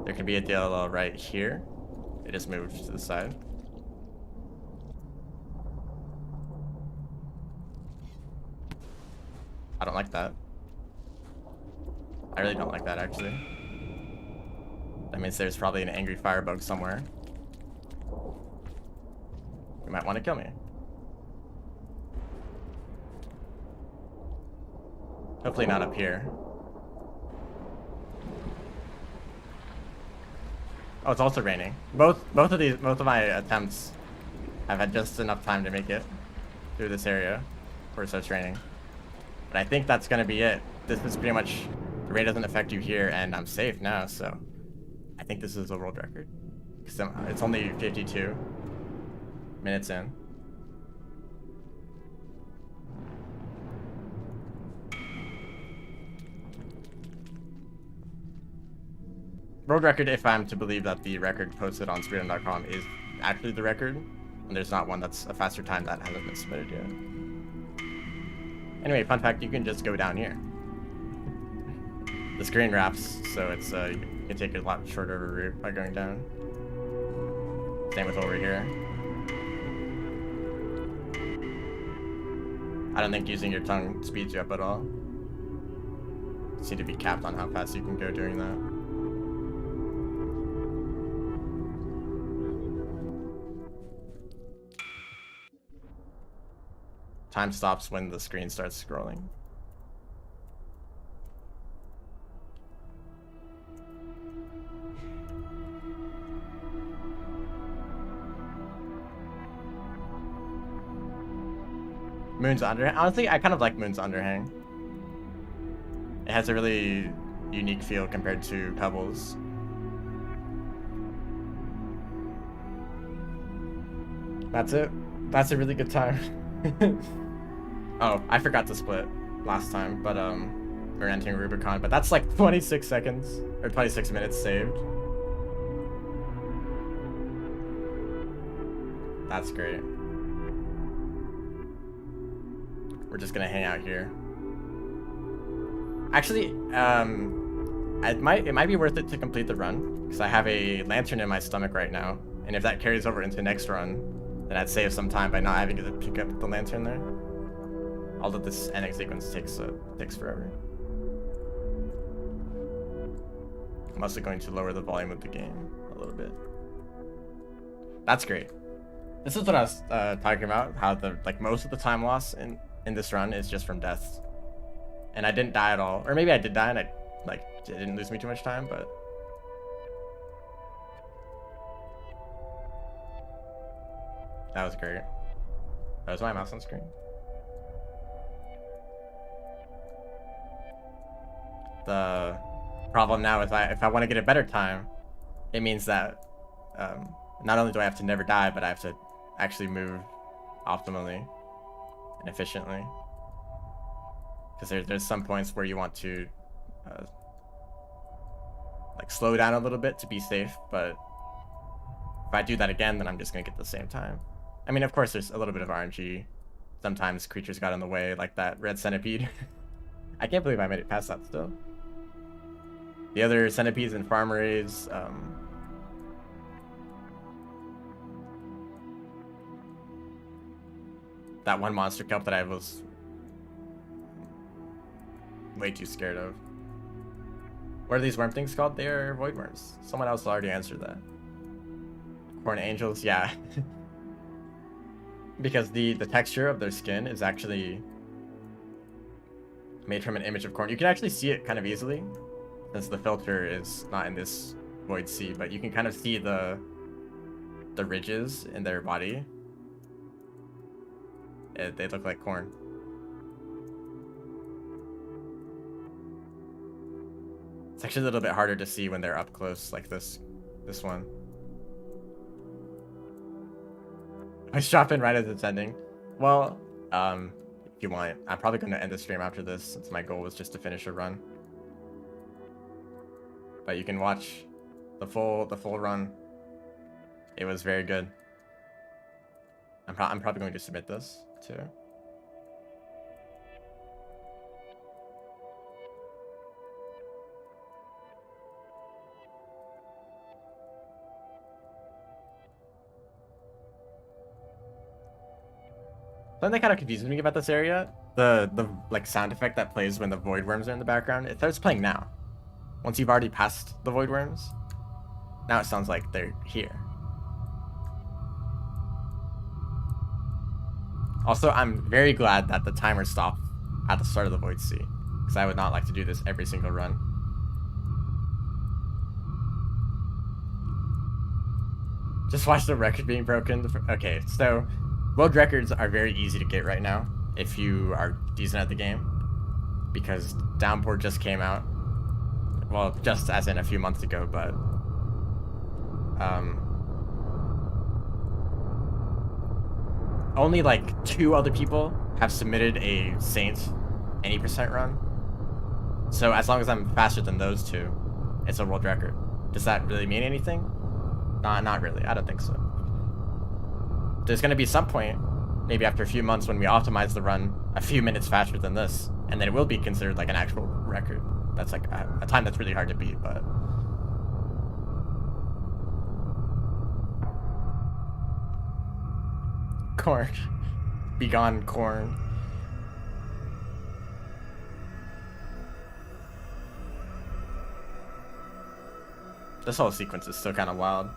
There could be a DLL right here. It just moved to the side. I don't like that. I really don't like that, actually. That means there's probably an angry firebug somewhere. You might want to kill me. Hopefully not up here. Oh, it's also raining. Both of my attempts have had just enough time to make it through this area before it starts raining. But I think that's gonna be it. This is pretty much, the rain doesn't affect you here, and I'm safe now, so I think this is a world record. Because it's only 52 minutes in. World record if I'm to believe that the record posted on Speedrun.com is actually the record, and there's not one that's a faster time that hasn't been submitted yet. Anyway, fun fact, you can just go down here. The screen wraps, so it's you can take a lot shorter of a route by going down. Same with over here. I don't think using your tongue speeds you up at all. You seem to be capped on how fast you can go doing that. Time stops when the screen starts scrolling. Moon's Underhang. Honestly, I kind of like Moon's Underhang. It has a really unique feel compared to Pebbles. That's it. That's a really good time. Oh, I forgot to split last time, but we're entering Rubicon, but that's like 26 seconds or 26 minutes saved. That's great. We're just gonna hang out here. Actually, it might be worth it to complete the run because I have a lantern in my stomach right now, and if that carries over into next run, then I'd save some time by not having to pick up the lantern there. Although this ending sequence takes forever. I'm also going to lower the volume of the game a little bit. That's great. This is what I was talking about, how the most of the time loss in this run is just from deaths. and I didn't die at all. Or maybe I did die and it didn't lose me too much time, but that was great. That was my mouse on screen. The problem now is if I want to get a better time, it means that not only do I have to never die, but I have to actually move optimally and efficiently. Because there's some points where you want to like slow down a little bit to be safe, but if I do that again, then I'm just gonna get the same time. I mean, of course, there's a little bit of RNG. Sometimes creatures got in the way, like that red centipede. I can't believe I made it past that still. The other centipedes and farm rays, that one monster kelp that I was way too scared of. What are these worm things called? They are void worms. Someone else already answered that. Corn angels, yeah. Because the texture of their skin is actually made from an image of corn. You can actually see it kind of easily, since the filter is not in this void sea, but you can kind of see the ridges in their body. They look like corn. It's actually a little bit harder to see when they're up close, like this one. I drop in right as it's ending. Well, if you want, I'm probably going to end the stream after this, since my goal was just to finish a run. But you can watch the full run. It was very good. I'm probably going to submit this too. Something that kind of confuses me about this area, the like sound effect that plays when the void worms are in the background, it starts playing now. Once you've already passed the void worms, now it sounds like they're here. Also, I'm very glad that the timer stopped at the start of the void sea, because I would not like to do this every single run. Just watch the record being broken. Okay, so world records are very easy to get right now if you are decent at the game, because Downpour just came out. Well, just as in a few months ago, but only like 2 other people have submitted a Saint any percent run. So as long as I'm faster than those 2, it's a world record. Does that really mean anything? Not really. I don't think so. There's going to be some point, maybe after a few months, when we optimize the run a few minutes faster than this, and then it will be considered like an actual record. That's like a time that's really hard to beat, but corn. Be gone, corn. This whole sequence is still kind of wild.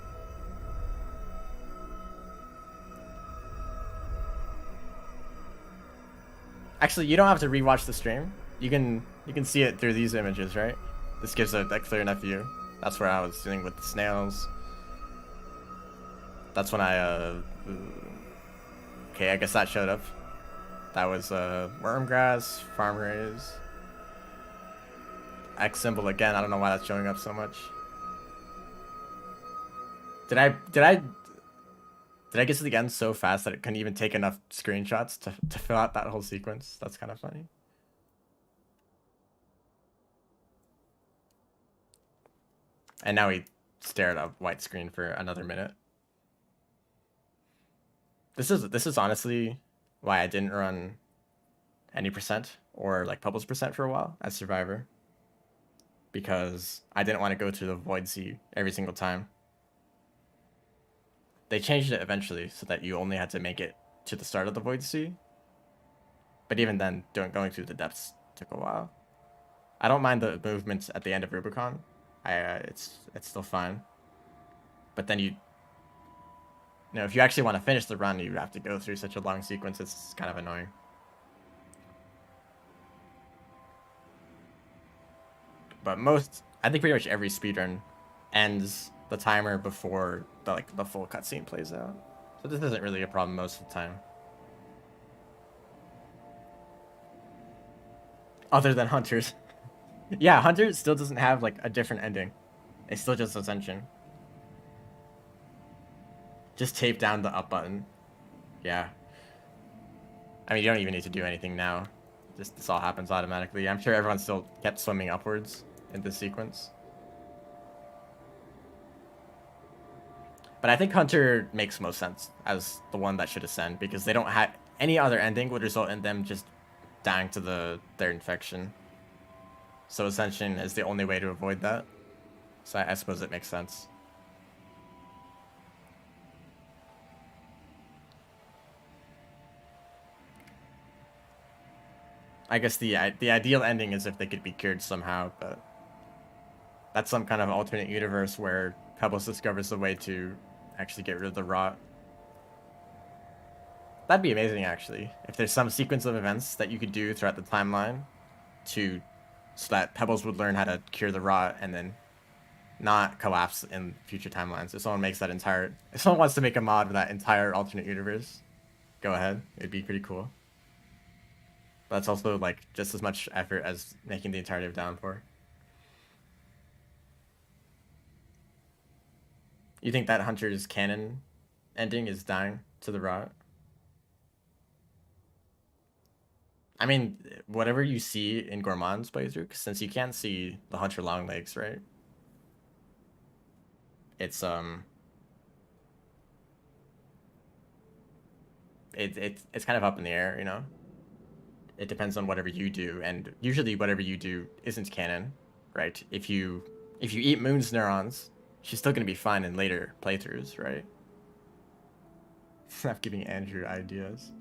Actually, you don't have to rewatch the stream. You can see it through these images, right? This gives a clear enough view. That's where I was dealing with the snails. That's when I okay, I guess that showed up. That was wormgrass, farm rays. X symbol again. I don't know why that's showing up so much. Did I get to the end so fast that it couldn't even take enough screenshots to fill out that whole sequence? That's kind of funny. And now we stare at a white screen for another minute. This is honestly why I didn't run any percent or like Pebbles percent for a while as Survivor. Because I didn't want to go through the Void Sea every single time. They changed it eventually so that you only had to make it to the start of the Void Sea. But even then, going through the depths took a while. I don't mind the movements at the end of Rubicon. It's still fine. But then you know, if you actually want to finish the run, you have to go through such a long sequence. It's kind of annoying. But I think pretty much every speedrun ends the timer before the full cutscene plays out. So this isn't really a problem most of the time. Other than Hunters. Yeah, Hunter still doesn't have like a different ending. It's still just Ascension. Just tape down the up button. Yeah. I mean, you don't even need to do anything now. Just this all happens automatically. I'm sure everyone still kept swimming upwards in this sequence. But I think Hunter makes most sense as the one that should ascend because they don't have any other ending would result in them just dying to their infection. So Ascension is the only way to avoid that. So I suppose it makes sense. I guess the ideal ending is if they could be cured somehow, but that's some kind of alternate universe where Pebbles discovers a way to actually get rid of the rot. That'd be amazing, actually. If there's some sequence of events that you could do throughout the timeline so that Pebbles would learn how to cure the rot and then not collapse in future timelines. If someone wants to make a mod of that entire alternate universe, go ahead. It'd be pretty cool. But that's also like just as much effort as making the entirety of Downpour. You think that Hunter's canon ending is dying to the rot? I mean, whatever you see in Gourmand's playthrough, since you can't see the Hunter Longlegs, right? It's it's kind of up in the air, you know? It depends on whatever you do, and usually whatever you do isn't canon, right? If you eat Moon's neurons, she's still gonna be fine in later playthroughs, right? I'm giving Andrew ideas.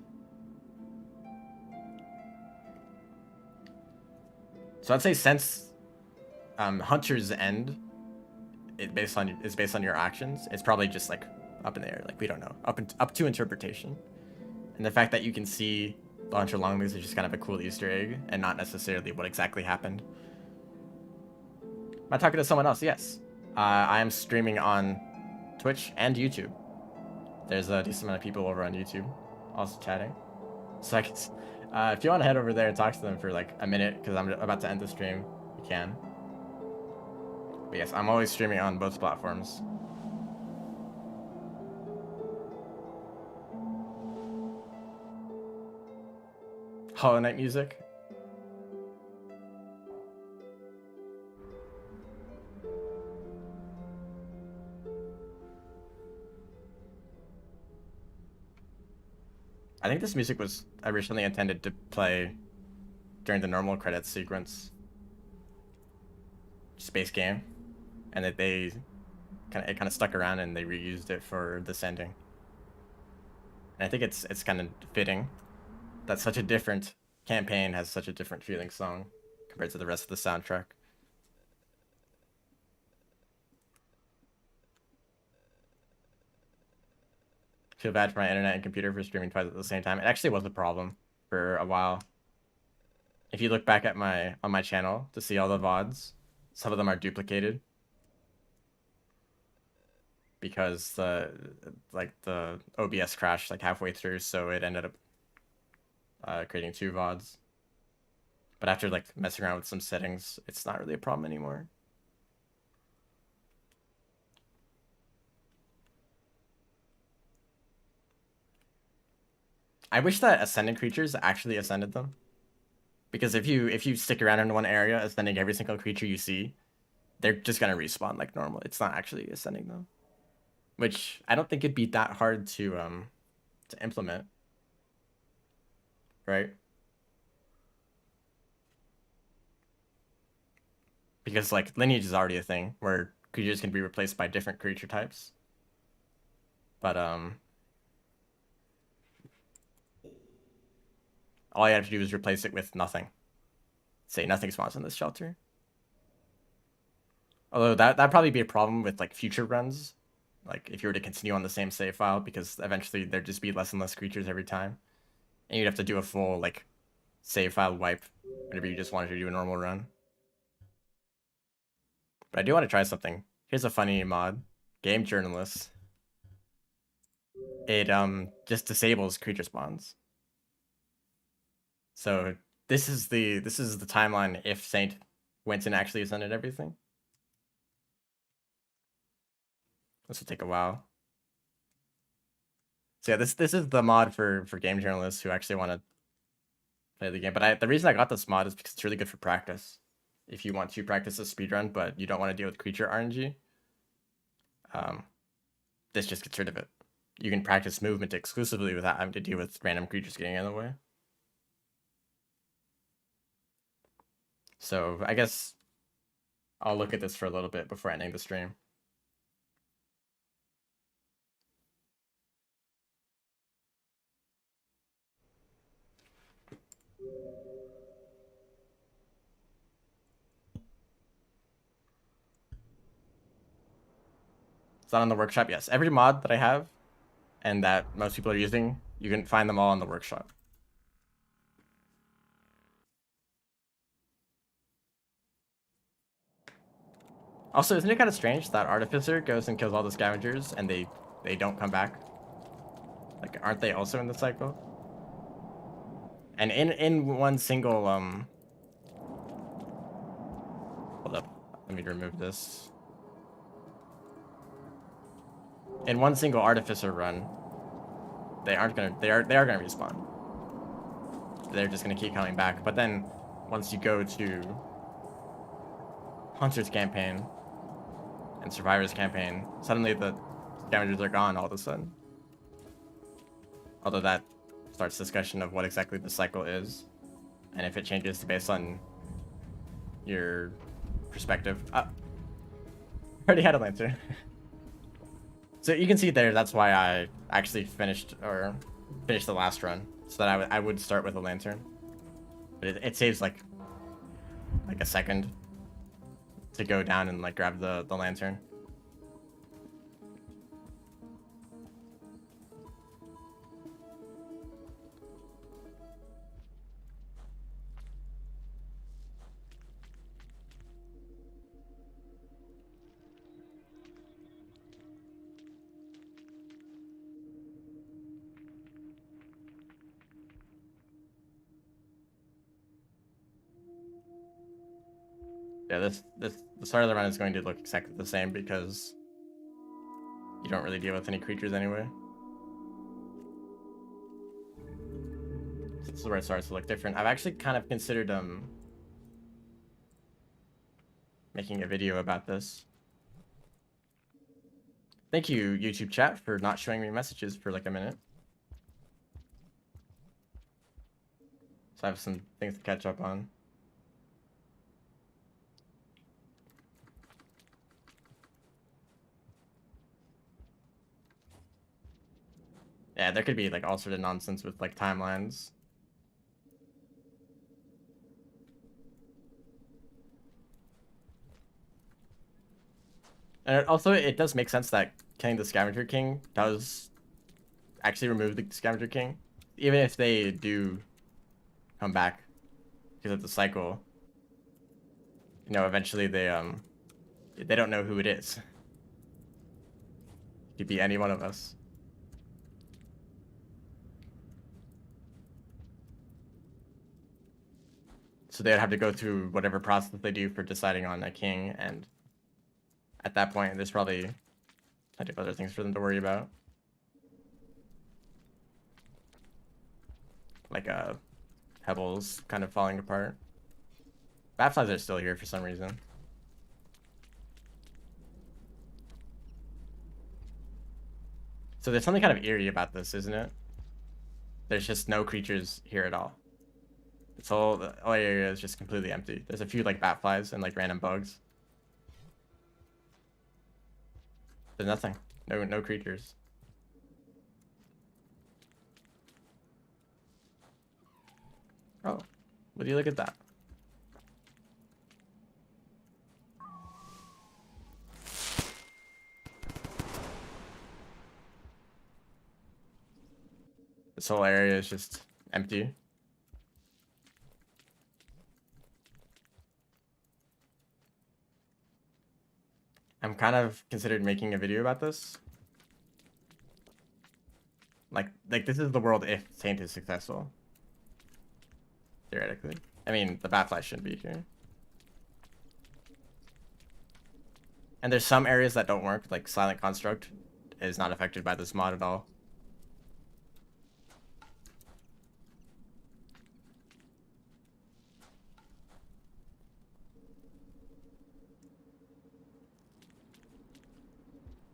So I'd say since Hunter's End is based on your actions, it's probably just like up in the air, like we don't know, up to interpretation, and the fact that you can see the Hunter Longlegs is just kind of a cool Easter egg and not necessarily what exactly happened. Am I talking to someone else? Yes. I am streaming on Twitch and YouTube. There's a decent amount of people over on YouTube also chatting. So I can, if you want to head over there and talk to them for like a minute, because I'm about to end the stream, you can. But yes, I'm always streaming on both platforms. Hollow Knight music. I think this music was originally intended to play during the normal credits sequence. Space game. And that it kind of stuck around and they reused it for this ending. And I think it's kind of fitting that such a different campaign has such a different feeling song compared to the rest of the soundtrack. Feel bad for my internet and computer for streaming twice at the same time. It actually was a problem for a while. If you look back at on my channel to see all the VODs, some of them are duplicated because the OBS crashed like halfway through, so it ended up creating 2 VODs. But after like messing around with some settings, it's not really a problem anymore. I wish that ascending creatures actually ascended them. Because if you stick around in one area, ascending every single creature you see, they're just gonna respawn like normal. It's not actually ascending them. Which I don't think it'd be that hard to implement. Right? Because like lineage is already a thing where creatures can be replaced by different creature types. But all you have to do is replace it with nothing. Say nothing spawns in this shelter. Although that'd probably be a problem with like future runs. Like if you were to continue on the same save file, because eventually there'd just be less and less creatures every time. And you'd have to do a full like save file wipe whenever you just wanted to do a normal run. But I do want to try something. Here's a funny mod. Game Journalist. It just disables creature spawns. So this is the timeline if Saint went and actually ascended everything. This will take a while. So yeah, this is the mod for game journalists who actually want to play the game. But the reason I got this mod is because it's really good for practice. If you want to practice a speedrun, but you don't want to deal with creature RNG, this just gets rid of it. You can practice movement exclusively without having to deal with random creatures getting in the way. So I guess I'll look at this for a little bit before ending the stream. It's not on the workshop. Yes, every mod that I have and that most people are using, you can find them all in the workshop. Also, isn't it kind of strange that Artificer goes and kills all the scavengers and they don't come back? Like, aren't they also in the cycle? And in one single hold up, let me remove this. In one single Artificer run, they are gonna respawn. They're just gonna keep coming back. But then once you go to Hunter's campaign and Survivor's campaign, suddenly the scavengers are gone all of a sudden. Although that starts discussion of what exactly the cycle is, and if it changes based on your perspective. I already had a lantern. So you can see there, that's why I actually finished the last run, so that I would start with a lantern. But it saves like a second to go down and like grab the lantern. Yeah, the start of the run is going to look exactly the same because you don't really deal with any creatures anyway. So this is where it starts to look different. I've actually kind of considered making a video about this. Thank you, YouTube chat, for not showing me messages for like a minute. So I have some things to catch up on. Yeah, there could be like all sorts of nonsense with like timelines. And also, it does make sense that killing the Scavenger King does actually remove the Scavenger King, even if they do come back because of the cycle. You know, eventually they don't know who it is. It could be any one of us. So they'd have to go through whatever process they do for deciding on a king, and at that point, there's probably plenty of other things for them to worry about. Like Pebbles kind of falling apart. Batflies are still here for some reason. So there's something kind of eerie about this, isn't it? There's just no creatures here at all. This whole area is just completely empty. There's a few like Batflies and like random bugs. There's nothing. No creatures. Oh, would you look at that? This whole area is just empty. I'm kind of considered making a video about this. Like this is the world if Saint is successful. Theoretically. I mean, the Batfly shouldn't be here. And there's some areas that don't work, like Silent Construct is not affected by this mod at all.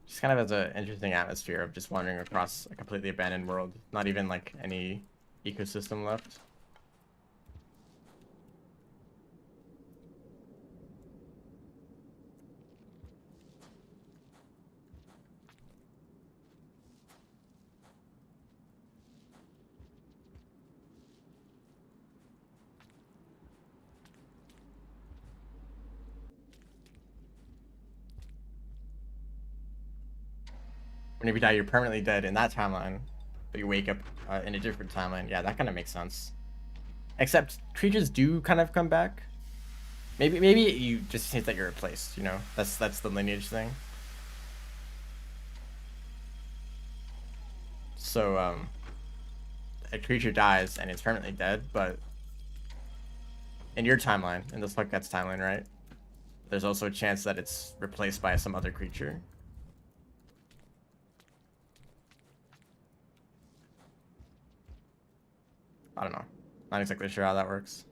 Just kind of has an interesting atmosphere of just wandering across a completely abandoned world. Not even like any ecosystem left. Whenever you die, you're permanently dead in that timeline, but you wake up in a different timeline. Yeah, that kind of makes sense. Except creatures do kind of come back. Maybe you just think that you're replaced. You know, that's the lineage thing. So a creature dies and it's permanently dead, but in your timeline, in the Slugcat's timeline, right? There's also a chance that it's replaced by some other creature. I don't know. Not exactly sure how that works.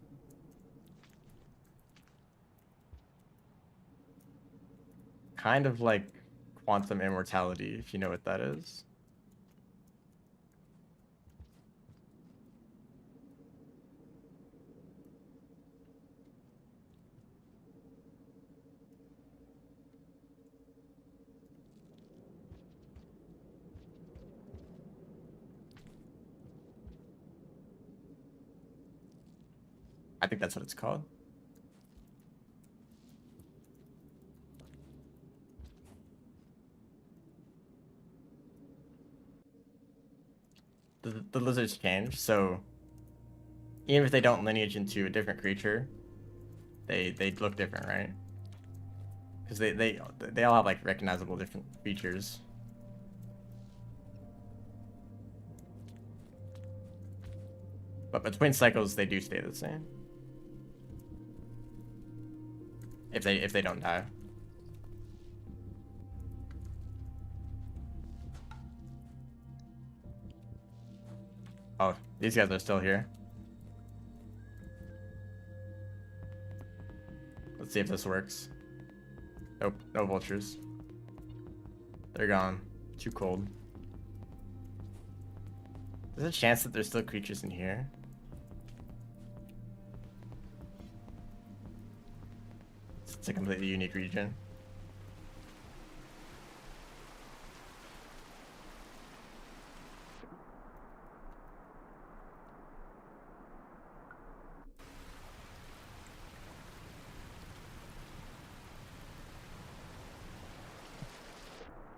Kind of like quantum immortality, if you know what that is. I think that's what it's called. The lizards change, so even if they don't lineage into a different creature, they look different, right? Because they all have like recognizable different features. But between cycles, they do stay the same. If they don't die. Oh, these guys are still here. Let's see if this works. Nope, no vultures. They're gone. Too cold. There's a chance that there's still creatures in here. It's a completely unique region.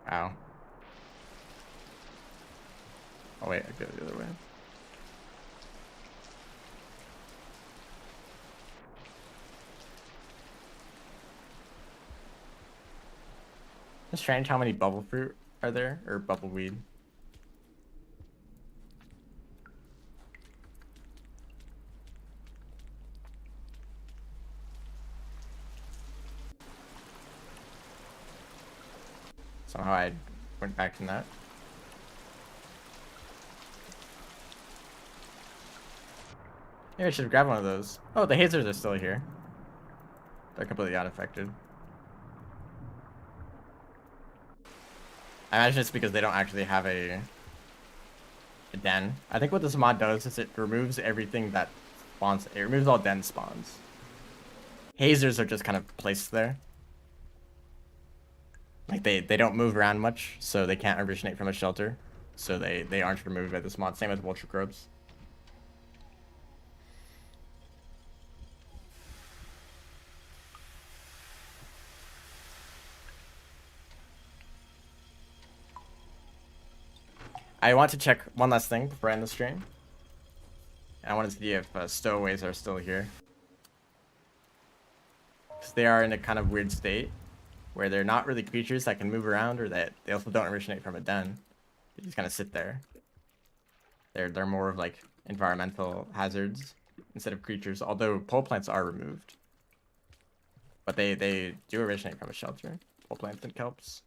Wow. Oh wait, I go the other way. It's strange how many bubble fruit are there, or bubble weed. Somehow I went back from that. Maybe I should grab one of those. Oh, the hazers are still here. They're completely unaffected. I imagine it's because they don't actually have a den. I think what this mod does is it removes everything that spawns. It removes all den spawns. Hazers are just kind of placed there. Like they don't move around much, so they can't originate from a shelter. So they aren't removed by this mod. Same with vulture grubs. I want to check one last thing before I end the stream. I wanted to see if stowaways are still here. Because they are in a kind of weird state. where they're not really creatures that can move around, or that they also don't originate from a den. They just kind of sit there. They're more of like environmental hazards instead of creatures, although pole plants are removed. But they do originate from a shelter. Pole plants and kelps.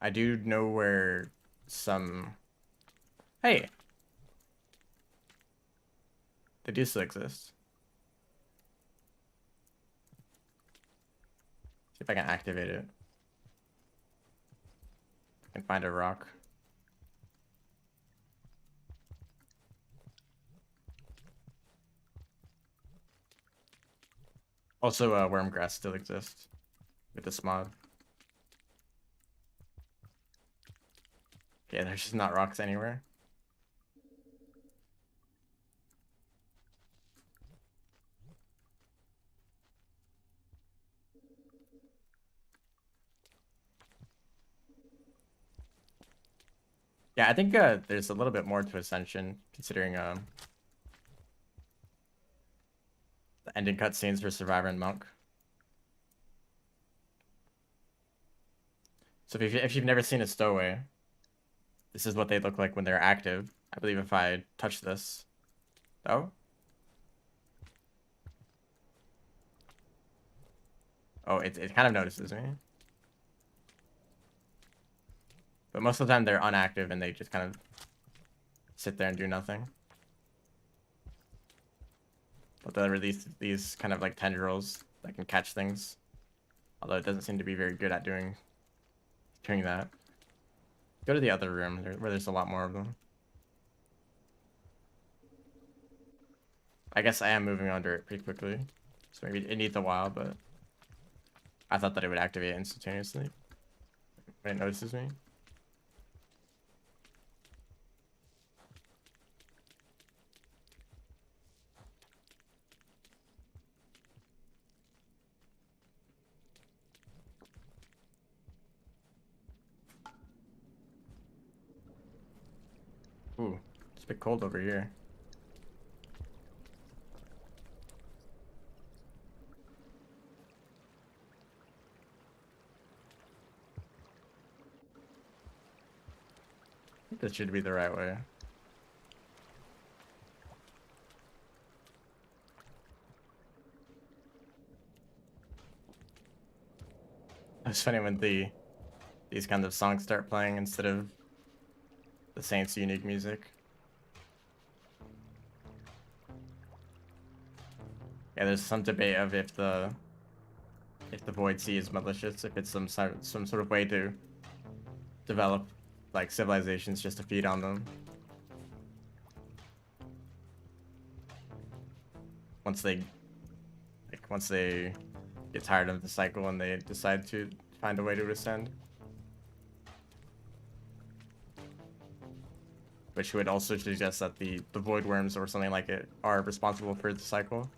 I do know where some... Hey! They do still exist. See if I can activate it. I can find a rock. Also, wormgrass still exists with this mod. Yeah, there's just not rocks anywhere. Yeah, I think there's a little bit more to Ascension, considering the ending cutscenes for Survivor and Monk. So if you've never seen a stowaway, this is what they look like when they're active. I believe if I touch this... Oh? Oh, it kind of notices me. But most of the time they're unactive and they just kind of sit there and do nothing. But they'll release these kind of like tendrils that can catch things. Although it doesn't seem to be very good at doing that. Go to the other room where there's a lot more of them. I guess I am moving under it pretty quickly. So maybe it needs a while, but I thought that it would activate instantaneously when it notices me. Ooh, it's a bit cold over here. I think this should be the right way. It's funny when these kinds of songs start playing instead of the Saints' unique music. Yeah, there's some debate of if the Void Sea is malicious, if it's some sort of way to develop like civilizations just to feed on them. Once they get tired of the cycle and they decide to find a way to ascend. Which would also suggest that the void worms or something like it are responsible for the cycle.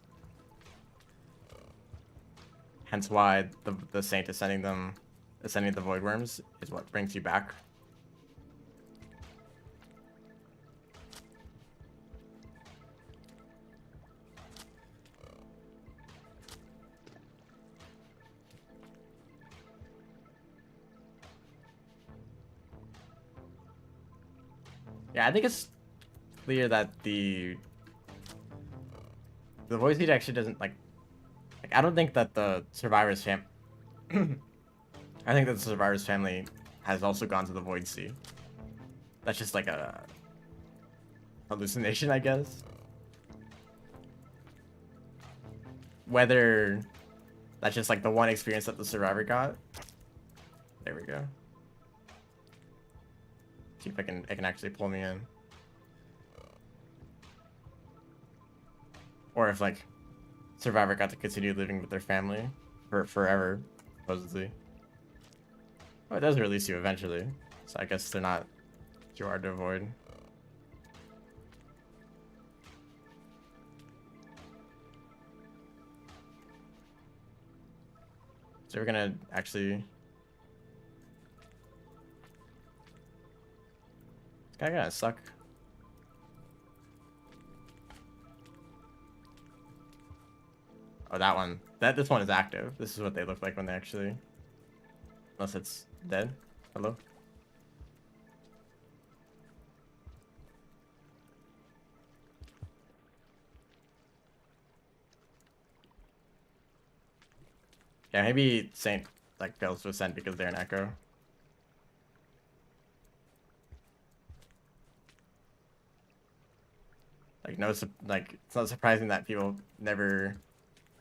Hence why the saint ascending the void worms is what brings you back. Yeah, I think it's clear that the void seed actually doesn't like I don't think that the survivor's I think that the survivor's family has also gone to the void sea. That's just like a hallucination, I guess. Whether that's just like the one experience that the survivor got. There we go. See if it can actually pull me in. Or if like survivor got to continue living with their family for forever, supposedly. Oh, it does release you eventually, so I guess they're not too hard to avoid. So we're gonna actually Guy gonna suck. Oh, that one. This one is active. This is what they look like when they actually... Unless it's dead. Hello? Yeah, maybe Saint like fails to ascend because they're an echo. Like like it's not surprising that people never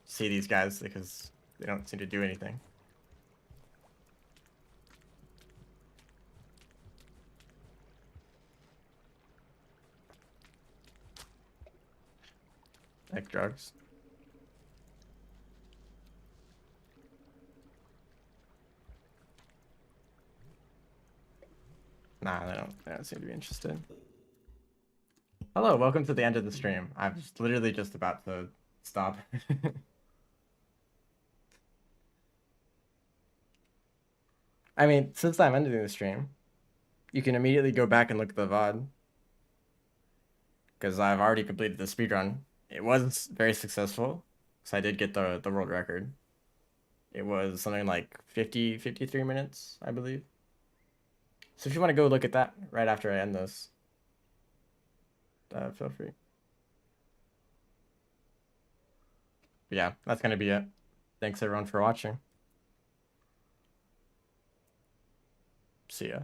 see these guys because they don't seem to do anything. Like drugs. Nah, they don't seem to be interested. Hello, welcome to the end of the stream. I'm just literally just about to stop. I mean, since I'm ending the stream, you can immediately go back and look at the VOD. Because I've already completed the speedrun. It was very successful. So I did get the world record. It was something like 53 minutes, I believe. So if you want to go look at that right after I end this, feel free. But yeah, that's going to be it. Thanks everyone for watching. See ya.